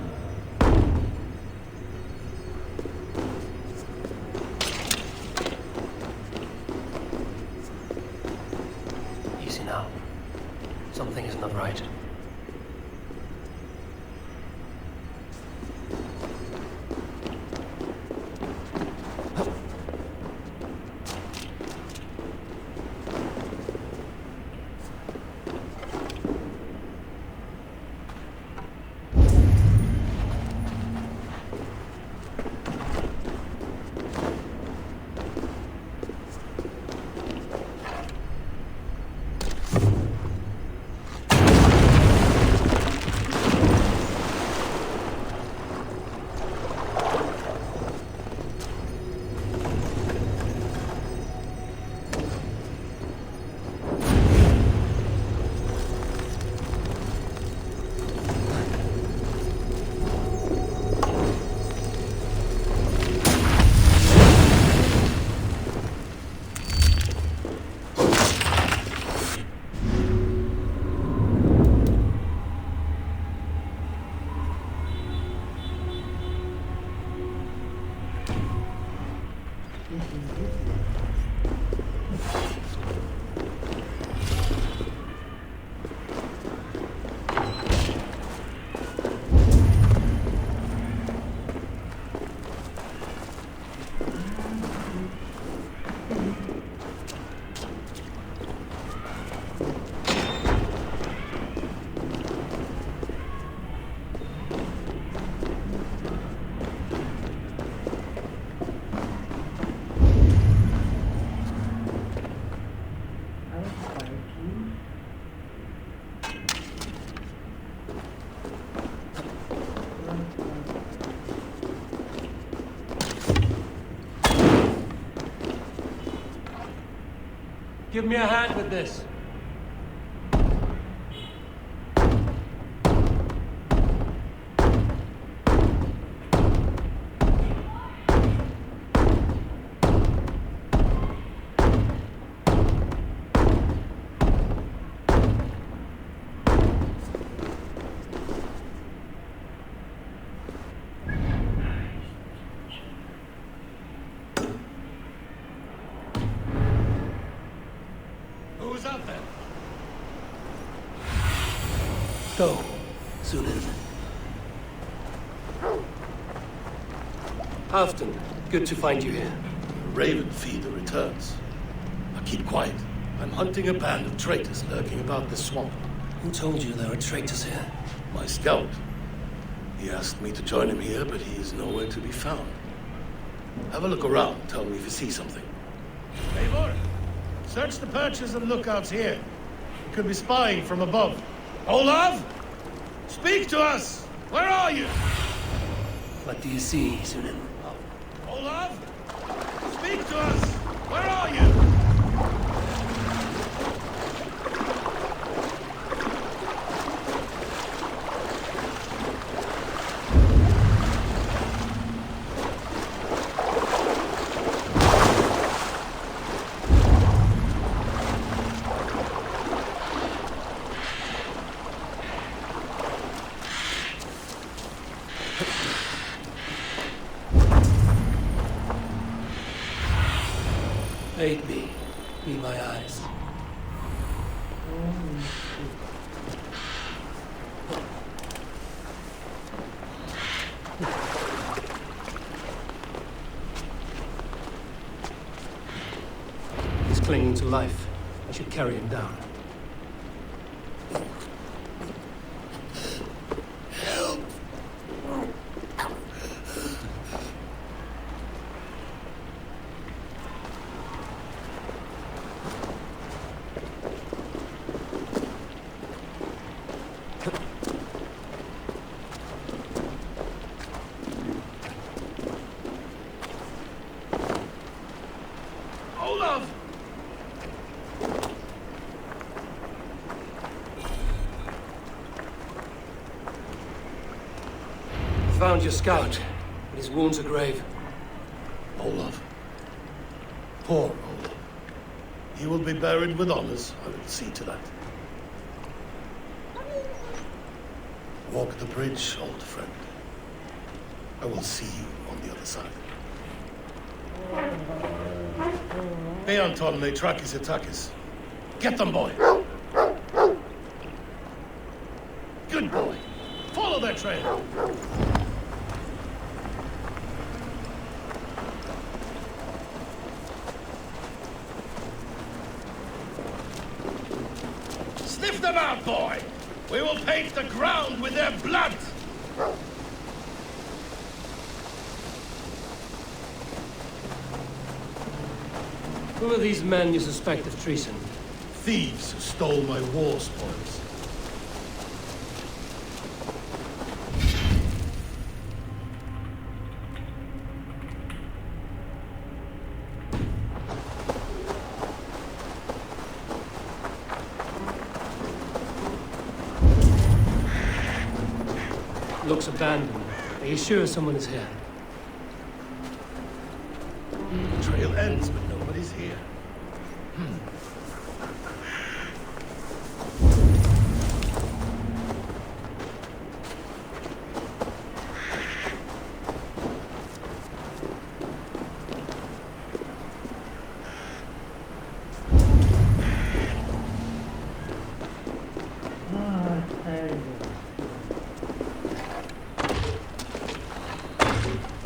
S12: Easy now. Something is not right.
S15: Give me a hand with this.
S5: Who's out there?
S2: Go, Sunan. Halfton, good to find you here.
S5: Raven feeder returns. Now keep quiet. I'm hunting a band of traitors lurking about this swamp.
S2: Who told you there are traitors here?
S5: My scout. He asked me to join him here, but he is nowhere to be found. Have a look around. Tell me if you see something. Eivor, search the perches and lookouts here. He could be spying from above. Olav! Speak to us! Where are you?
S2: What do you see, Sunan?
S5: Olav! Speak to us! Where are you?
S2: Aid me. Be my eyes. He's clinging to life. I should carry him down.
S5: Olav!
S2: Found your scout, but his wounds are grave.
S5: Olav. Poor Olav. He will be buried with honors. I will see to that. Walk the bridge, old friend. I will see you on the other side. Beanton may track his attackers. Get them, boy! Good boy. Follow their trail. Sniff them out, boy! We will paint the ground with their blood!
S2: Who are these men you suspect of treason?
S5: Thieves who stole my war spoils.
S2: Looks abandoned. Are you sure someone is here?
S5: The trail ends, but nobody's here.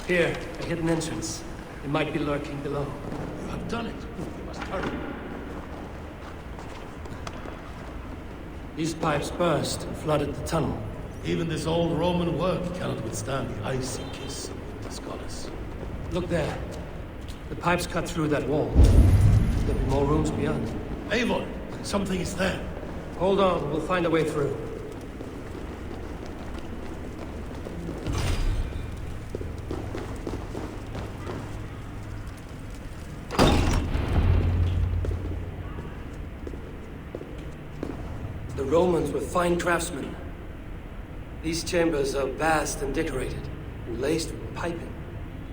S2: Here, a hidden entrance. It might be lurking below.
S5: You have done it. You must hurry.
S2: These pipes burst and flooded the tunnel.
S5: Even this old Roman work cannot withstand the icy kiss of winter's goddess.
S2: Look there. The pipes cut through that wall. There'll be more rooms beyond.
S5: Eivor, something is there.
S2: Hold on, we'll find a way through. The Romans were fine craftsmen. These chambers are vast and decorated, and laced with piping.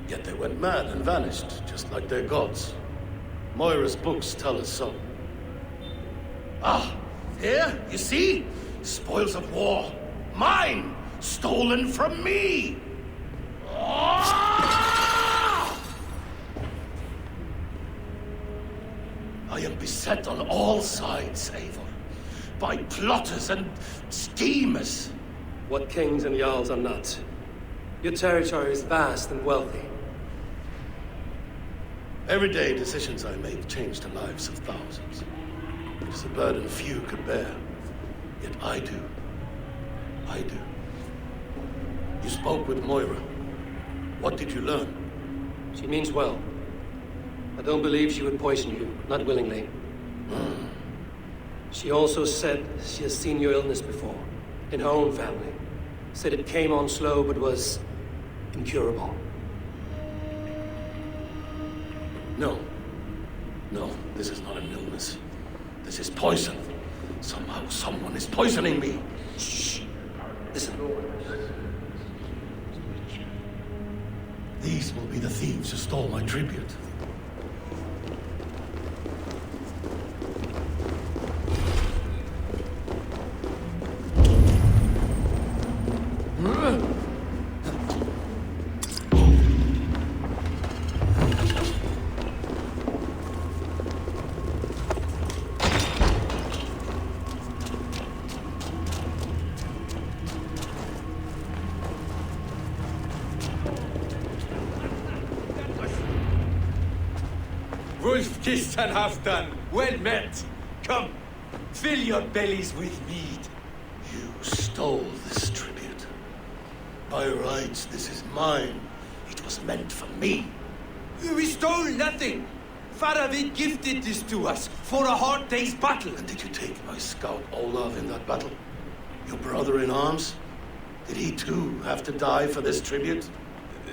S5: Yet they went mad and vanished, just like their gods. Moira's books tell us so. Ah, here, you see? Spoils of war. Mine! Stolen from me! Ah! I am beset on all sides, Eivor, by plotters and schemers.
S2: What kings and jarls are not? Your territory is vast and wealthy.
S5: Everyday decisions I make change the lives of thousands. It is a burden few could bear. Yet I do. I do. You spoke with Moira. What did you learn?
S2: She means well. I don't believe she would poison you, not willingly. She also said she has seen your illness before, in her own family. Said it came on slow, but was incurable.
S5: No. No, this is not an illness. This is poison. Somehow someone is poisoning me.
S2: Shh. Listen.
S5: These will be the thieves who stole my tribute.
S9: Wolf kissed and half done. Well met. Come, fill your bellies with mead.
S5: You stole this tribute. By rights, this is mine. It was meant for me.
S9: We stole nothing. Faravid gifted this to us for a hard day's battle.
S5: And did you take my scout Olaf in that battle? Your brother in arms? Did he too have to die for this tribute?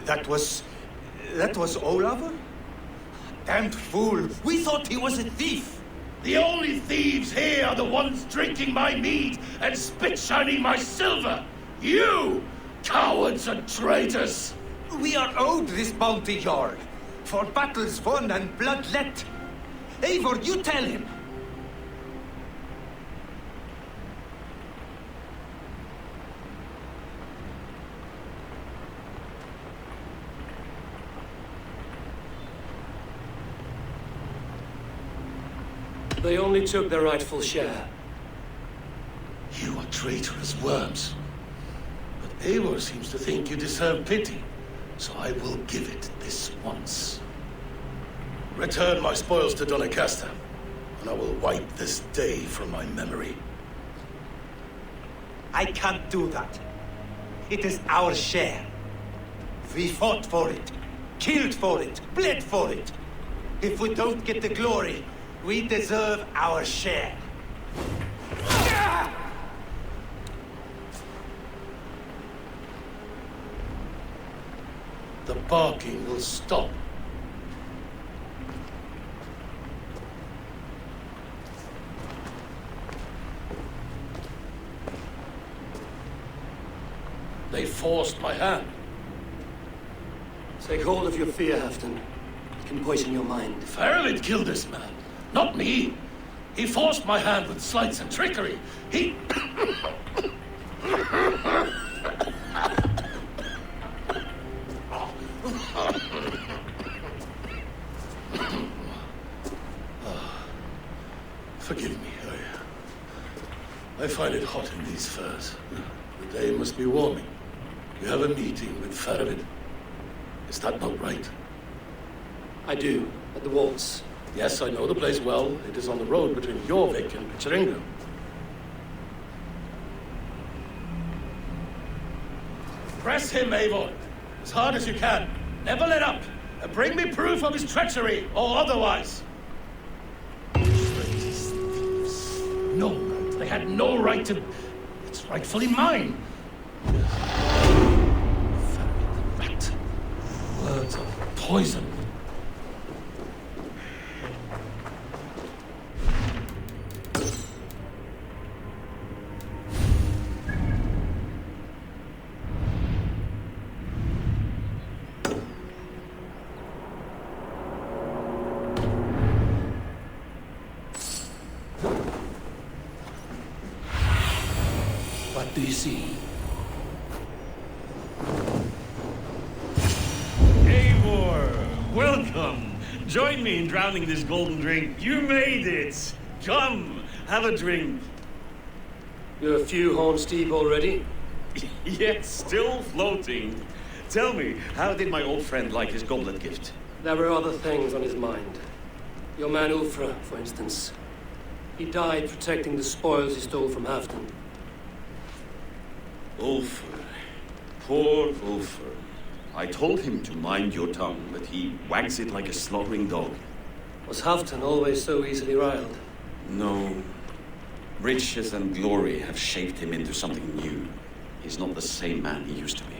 S9: That was Olaf? Damned fool! We thought he was a thief!
S5: The only thieves here are the ones drinking my mead and spit-shining my silver! You! Cowards and traitors!
S9: We are owed this bounty, Jarl, for battles won and blood let. Eivor, you tell him!
S2: They only took their rightful share.
S5: You are traitorous worms. But Eivor seems to think you deserve pity, so I will give it this once. Return my spoils to Doncaster, and I will wipe this day from my memory.
S9: I can't do that. It is our share. We fought for it, killed for it, bled for it. If we don't get the glory, we deserve our share.
S5: The barking will stop. They forced my hand.
S2: Take hold of your fear, Halfdan. It can poison your mind.
S5: Fairlid killed this man, not me. He forced my hand with sleights and trickery. He... Forgive me. I find it hot in these furs. The day must be warming. You have a meeting with Faravid. Is that not right?
S2: I do, at the waltz.
S5: Yes, I know the place well. It is on the road between Jorvik and Picheringa. Press him, Eivor, as hard as you can. Never let up. And bring me proof of his treachery, or otherwise. Traitors, thieves. No right. They had no right to... It's rightfully mine. Faravid the rat. Words of poison.
S12: do you see?
S4: Eivor, welcome. Join me in drowning this golden drink. You made it. Come, have a drink.
S12: You're a few horns deep already?
S4: Yet still floating. Tell me, how did my old friend like his goblet gift?
S12: There were other things on his mind. Your man Ulfra, for instance. He died protecting the spoils he stole from Halfdan.
S4: Ulfr. Poor Ulfr. I told him to mind your tongue, but he wags it like a slaughtering dog.
S12: Was Halfdan always so easily riled?
S4: No. Riches and glory have shaped him into something new. He's not the same man he used to be.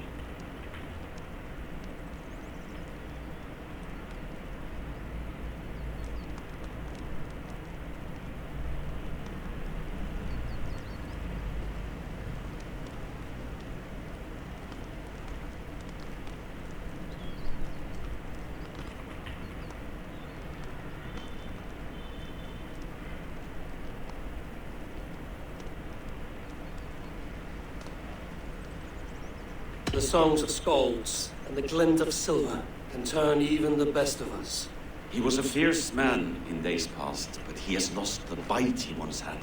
S12: The songs of skalds and the glint of silver can turn even the best of us.
S4: He was a fierce man in days past, but he has lost the bite he once had.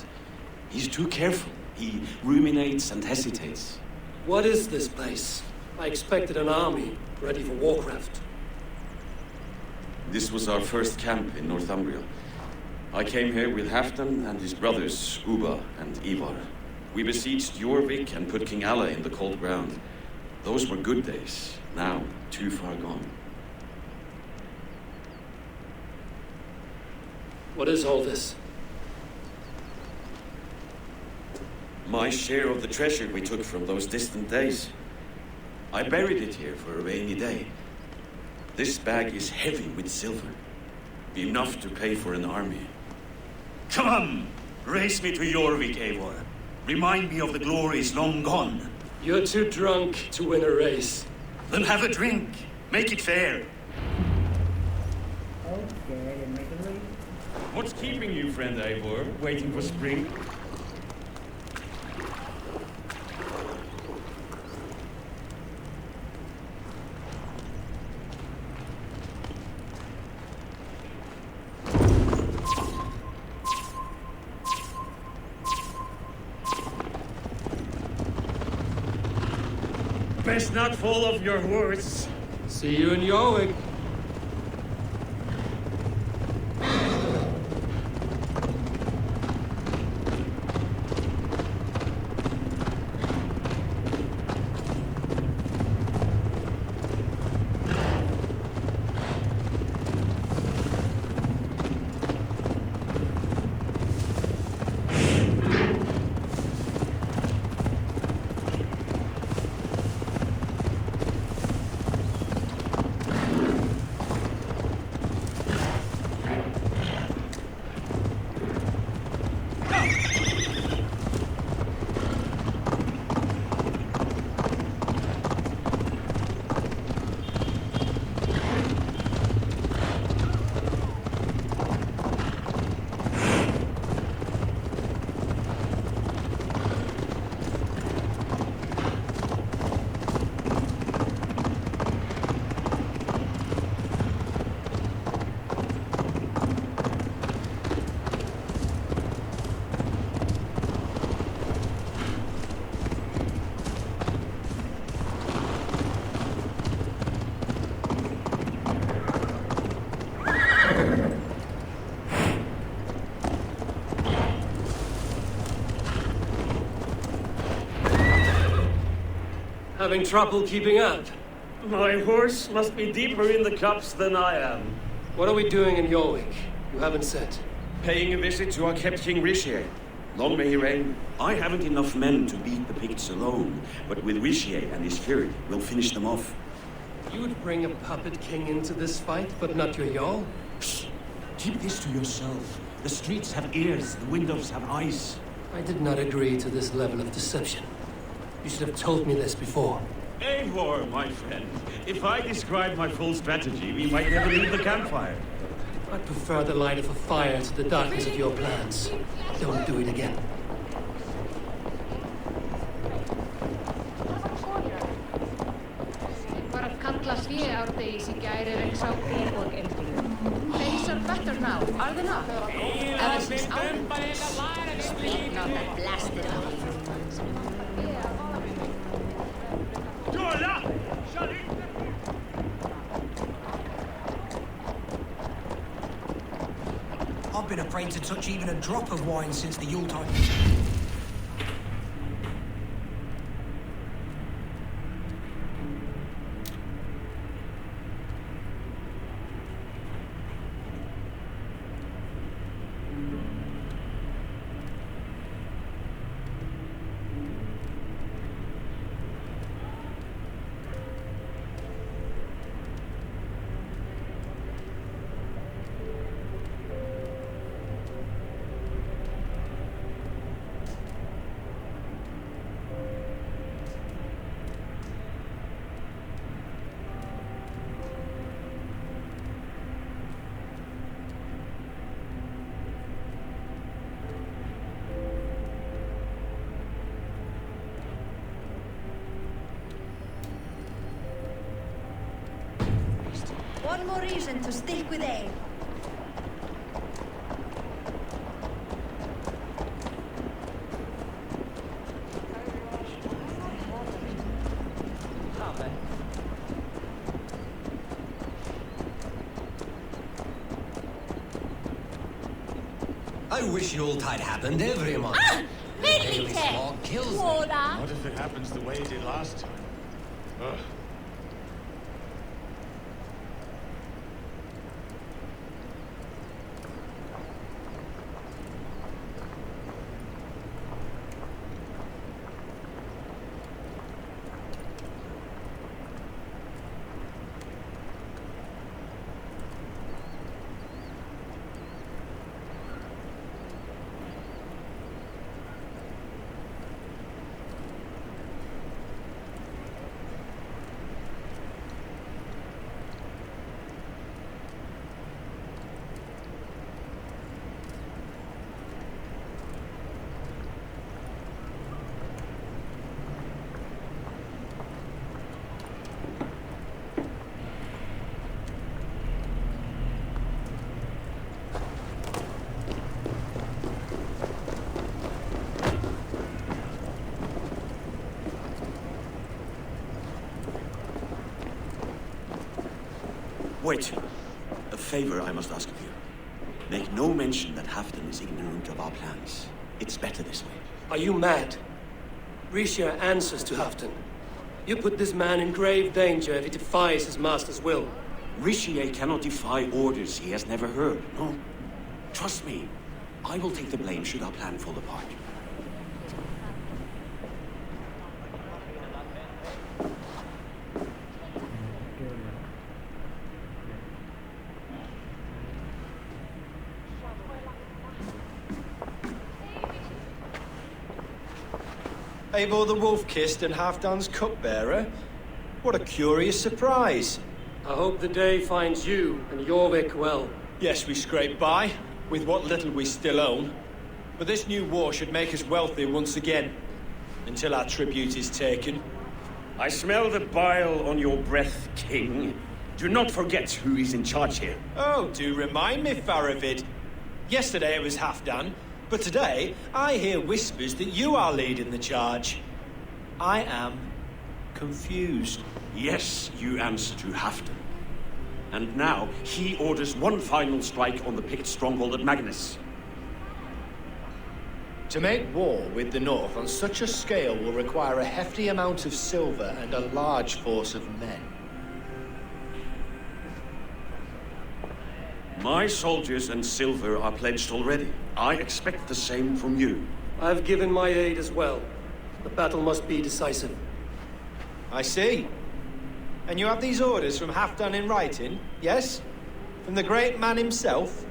S4: He's too careful. He ruminates and hesitates.
S12: What is this place? I expected an army ready for warcraft.
S4: This was our first camp in Northumbria. I came here with Halfdan and his brothers, Ubba and Ivar. We besieged Jorvik and put King Alla in the cold ground. Those were good days, now too far gone.
S12: What is all this?
S4: My share of the treasure we took from those distant days. I buried it here for a rainy day. This bag is heavy with silver. Enough to pay for an army. Come! Race me to Jorvik, Eivor. Remind me of the glories long gone.
S12: You're too drunk to win a race.
S4: Then have a drink. Make it fair.
S1: Okay, make it leave.
S4: What's keeping you, friend Eivor, waiting for spring? Best not fall off your horse.
S12: See you in Jorvik. Having trouble keeping up?
S4: My horse must be deeper in the cups than I am.
S12: What are we doing in Jorvik? You haven't said.
S4: Paying a visit to our kept King Rishi. Long may he reign. I haven't enough men to beat the Picts alone, but with Rishi and his fury, we'll finish them off.
S12: You would bring a puppet king into this fight, but not your Jarl?
S4: Shh. Keep this to yourself. The streets have ears, the windows have eyes.
S12: I did not agree to this level of deception. You should have told me this before.
S4: Eivor, my friend. If I describe my full strategy, we might never leave the campfire.
S12: I prefer the light of a fire to the darkness of your plans. Don't do it again.
S16: Varla sé árdegis í gær ekki sá og Things are better now, are they not? Ever since Speak not that blasted
S17: I've been afraid to touch even a drop of wine since the Yuletide.
S18: One more reason to stick with A.
S17: I wish Yuletide happened every month.
S18: Ah!
S17: Daily slog kills me.
S5: What if it happens the way it did last time? Ugh.
S4: Wait. A favor I must ask of you. Make no mention that Halfdan is ignorant of our plans. It's better this way.
S12: Are you mad? Risha answers to Halfdan. You put this man in grave danger if he defies his master's will.
S4: Rishi cannot defy orders he has never heard, no? Trust me, I will take the blame should our plan fall apart.
S6: Eivor the Wolf-Kissed and Halfdan's cupbearer? What a curious surprise.
S12: I hope the day finds you and Jorvik well.
S6: Yes, we scrape by, with what little we still own. But this new war should make us wealthy once again, until our tribute is taken.
S4: I smell the bile on your breath, King. Do not forget who is in charge here.
S6: Oh, do remind me, Faravid. Yesterday it was Halfdan, but today I hear whispers that you are leading the charge. I am confused.
S4: Yes, you answer to Halfdan. And now he orders one final strike on the Pict stronghold at Magnus.
S6: To make war with the North on such a scale will require a hefty amount of silver and a large force of men.
S4: My soldiers and silver are pledged already. I expect the same from you.
S12: I've given my aid as well. The battle must be decisive.
S6: I see. And you have these orders from Halfdan in writing, yes? From the great man himself?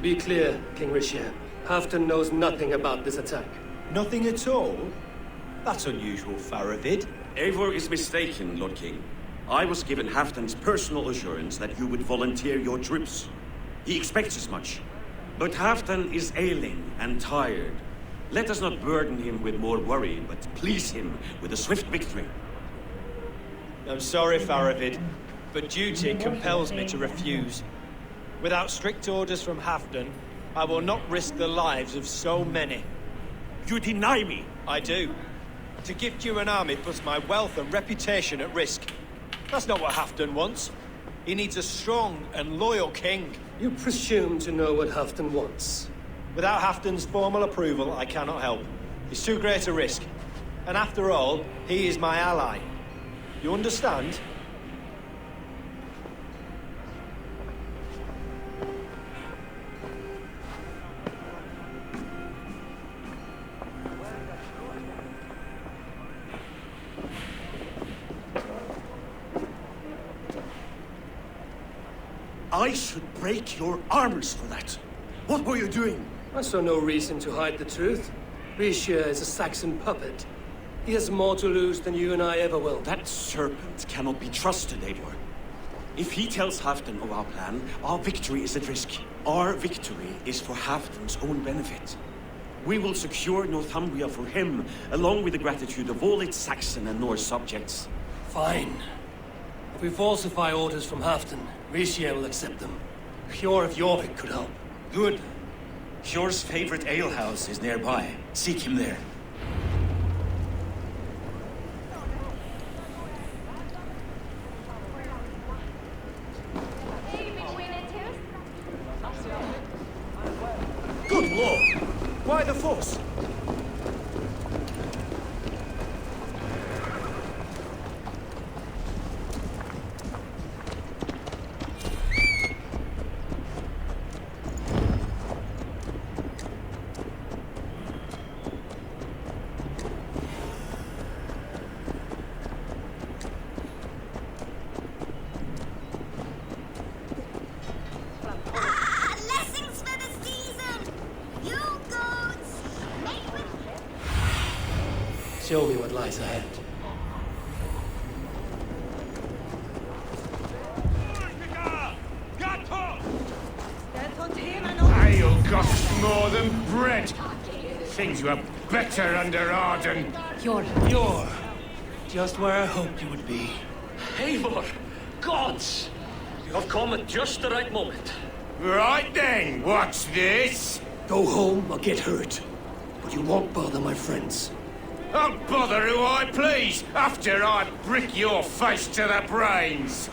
S12: be clear, King Rishia, Halfdan knows nothing about this attack.
S6: Nothing at all? That's unusual, Faravid.
S4: Eivor is mistaken, Lord King. I was given Halfdan's personal assurance that you would volunteer your troops. He expects as much. But Halfdan is ailing and tired. Let us not burden him with more worry, but please him with a swift victory.
S6: I'm sorry, Faravid, but duty compels me to refuse. Without strict orders from Halfdan, I will not risk the lives of so many.
S4: You deny me?
S6: I do. To gift you an army puts my wealth and reputation at risk. That's not what Halfdan wants. He needs a strong and loyal king.
S12: You presume to know what Halfdan wants.
S6: Without Halfdan's formal approval, I cannot help. It's too great a risk. And after all, he is my ally. You understand?
S4: I should break your armors for that. What were you doing?
S12: I saw no reason to hide the truth. Rishia is a Saxon puppet. He has more to lose than you and I ever will.
S4: That serpent cannot be trusted, Eivor. If he tells Halfdan of our plan, our victory is at risk. Our victory is for Halfdan's own benefit. We will secure Northumbria for him, along with the gratitude of all its Saxon and Norse subjects.
S12: Fine. If we falsify orders from Halfdan, Rishia will accept them. Hjor of Jorvik could help.
S4: Good. Hjor's favorite alehouse is nearby. Seek him there.
S6: Good lord! Why the fuss?
S12: Show me what lies ahead.
S14: Ale costs more than bread. Things were better under Arden.
S12: You're just where I hoped you would be.
S2: Eivor! Gods! You have come at just the right moment.
S14: Right then, what's this?
S12: Go home or get hurt. But you won't bother my friends.
S14: I'll bother who I please, after I brick your face to the brains.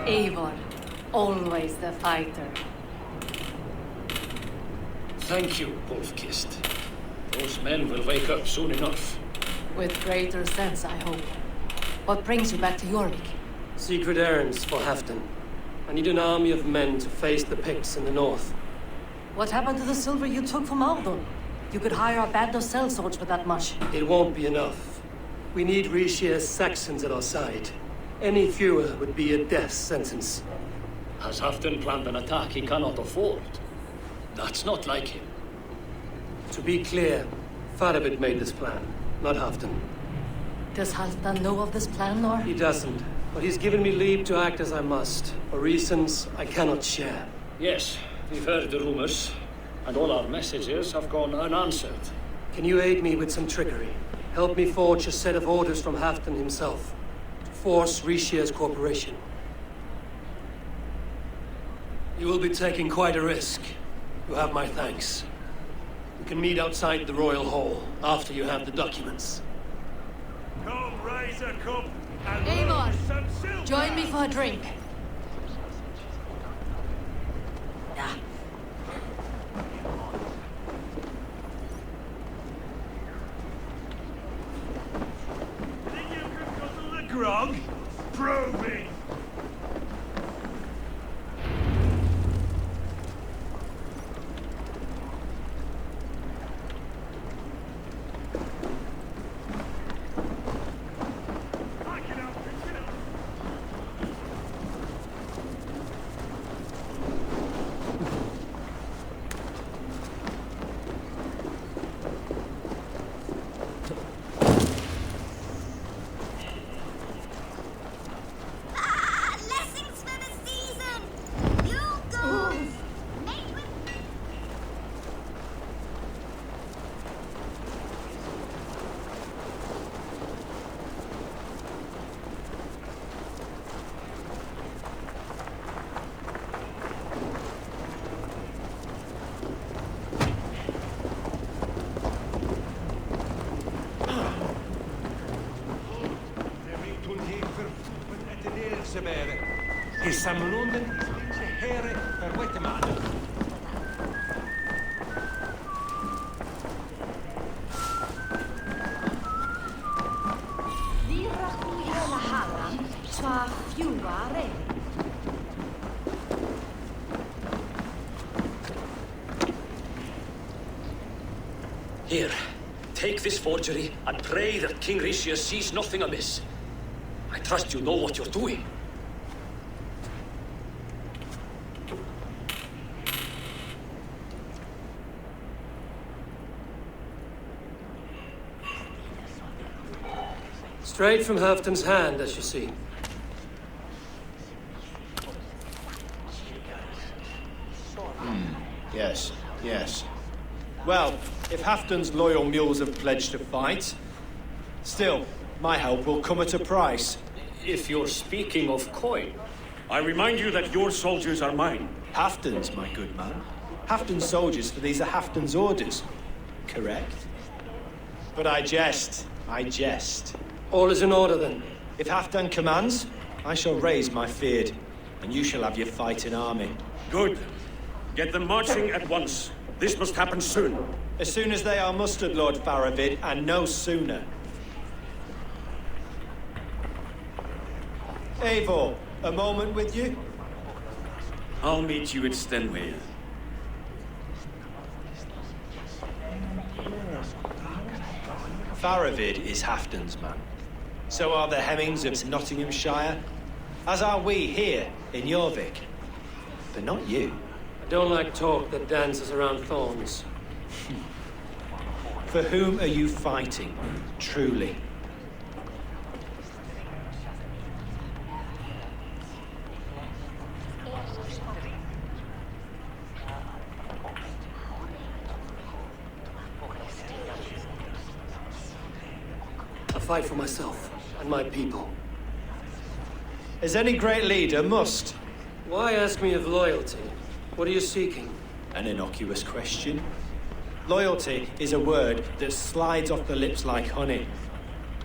S19: Eivor, always the fighter.
S12: Thank you, Wolf-Kissed. Those men will wake up soon enough.
S19: With greater sense, I hope. What brings you back to Jorvik?
S12: Secret errands for Halfdan. I need an army of men to face the Picts in the north.
S19: What happened to the silver you took from Aldon? You could hire a band of sellswords for that much.
S12: It won't be enough. We need Rishia's Saxons at our side. Any fewer would be a death sentence.
S20: Has Halfdan planned an attack he cannot afford? That's not like him.
S12: To be clear, Faravid made this plan, not Halfdan.
S19: Does Halfdan know of this plan, or?
S12: He doesn't, but he's given me leave to act as I must, for reasons I cannot share.
S20: Yes, we've heard the rumors, and all our messages have gone unanswered.
S12: Can you aid me with some trickery? Help me forge a set of orders from Halfdan himself, to force Rishia's cooperation. You will be taking quite a risk. You have my thanks. We can meet outside the Royal Hall after you have the documents.
S14: Come, raise a cup and
S19: Eivor,
S14: roll some silver.
S19: join me for a drink. Yeah.
S14: Think you can guzzle the grog? Prove me.
S18: Blessings for the season! You go! Mate with...
S9: Is samlonden ze heren verwetemanen.
S18: Virrakuja Valhalla, sua fjuare.
S20: Here, take this forgery and pray that King Ricius sees nothing amiss. I trust you know what you're doing.
S12: Straight from Halfton's hand, as you see.
S6: Yes, yes. Well, if Halfton's loyal mules have pledged to fight, still, my help will come at a price.
S20: If you're speaking of coin.
S4: I remind you that your soldiers are mine.
S6: Halfton's, my good man. Halfton's soldiers, for these are Halfton's orders. Correct? But I jest. I jest.
S12: All is in order, then.
S6: If Halfdan commands, I shall raise my feared, and you shall have your fighting army.
S4: Good. Get them marching at once. This must happen soon.
S6: As soon as they are mustered, Lord Faravid, and no sooner. Eivor, a moment with you?
S4: I'll meet you at Stenway.
S6: Faravid is Halfdan's man. So are the Hemmings of Nottinghamshire, as are we here in Jorvik. But not you.
S12: I don't like talk that dances around thorns.
S6: For whom are you fighting, truly?
S12: I fight for myself and my people.
S6: As any great leader must.
S12: Why ask me of loyalty? What are you seeking?
S6: An innocuous question. Loyalty is a word that slides off the lips like honey.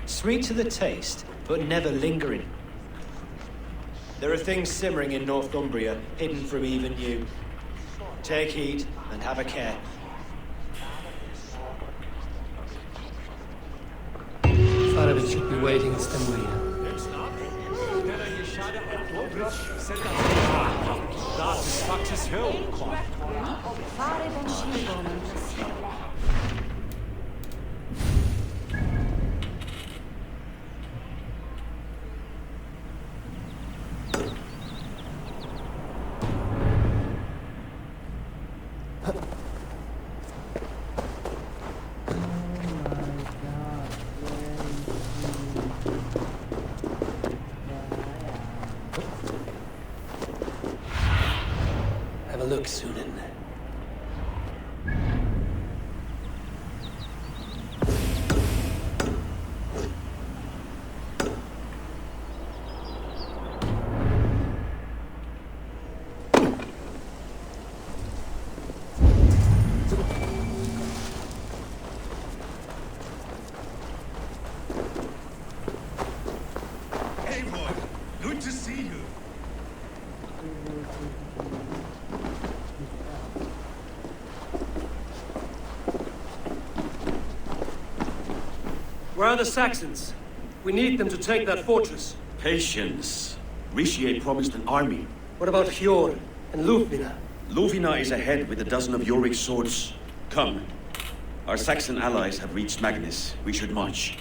S6: Sweet to the taste, but never lingering. There are things simmering in Northumbria, hidden from even you. Take heed and have a care.
S12: Faravid should be waiting in Stenway.
S18: Fare ben Shilbonen.
S2: Have a look, Sunan.
S12: Where are the Saxons? We need them to take that fortress.
S4: Patience. Richier promised an army.
S12: What about Hjor and Lufvina?
S4: Lufvina is ahead with a dozen of Jorik's swords. Come. Our Saxon allies have reached Magnus. We should march.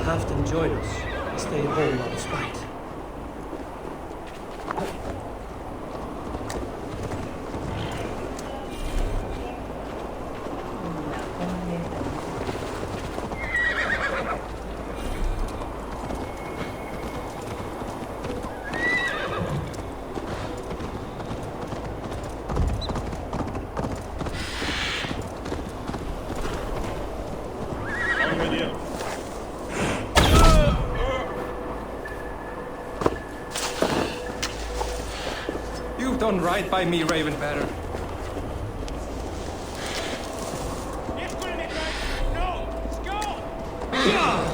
S12: Halfton join us. Stay home on spite.
S15: You've done right by me, Ravenbearer.
S14: No! Let's go!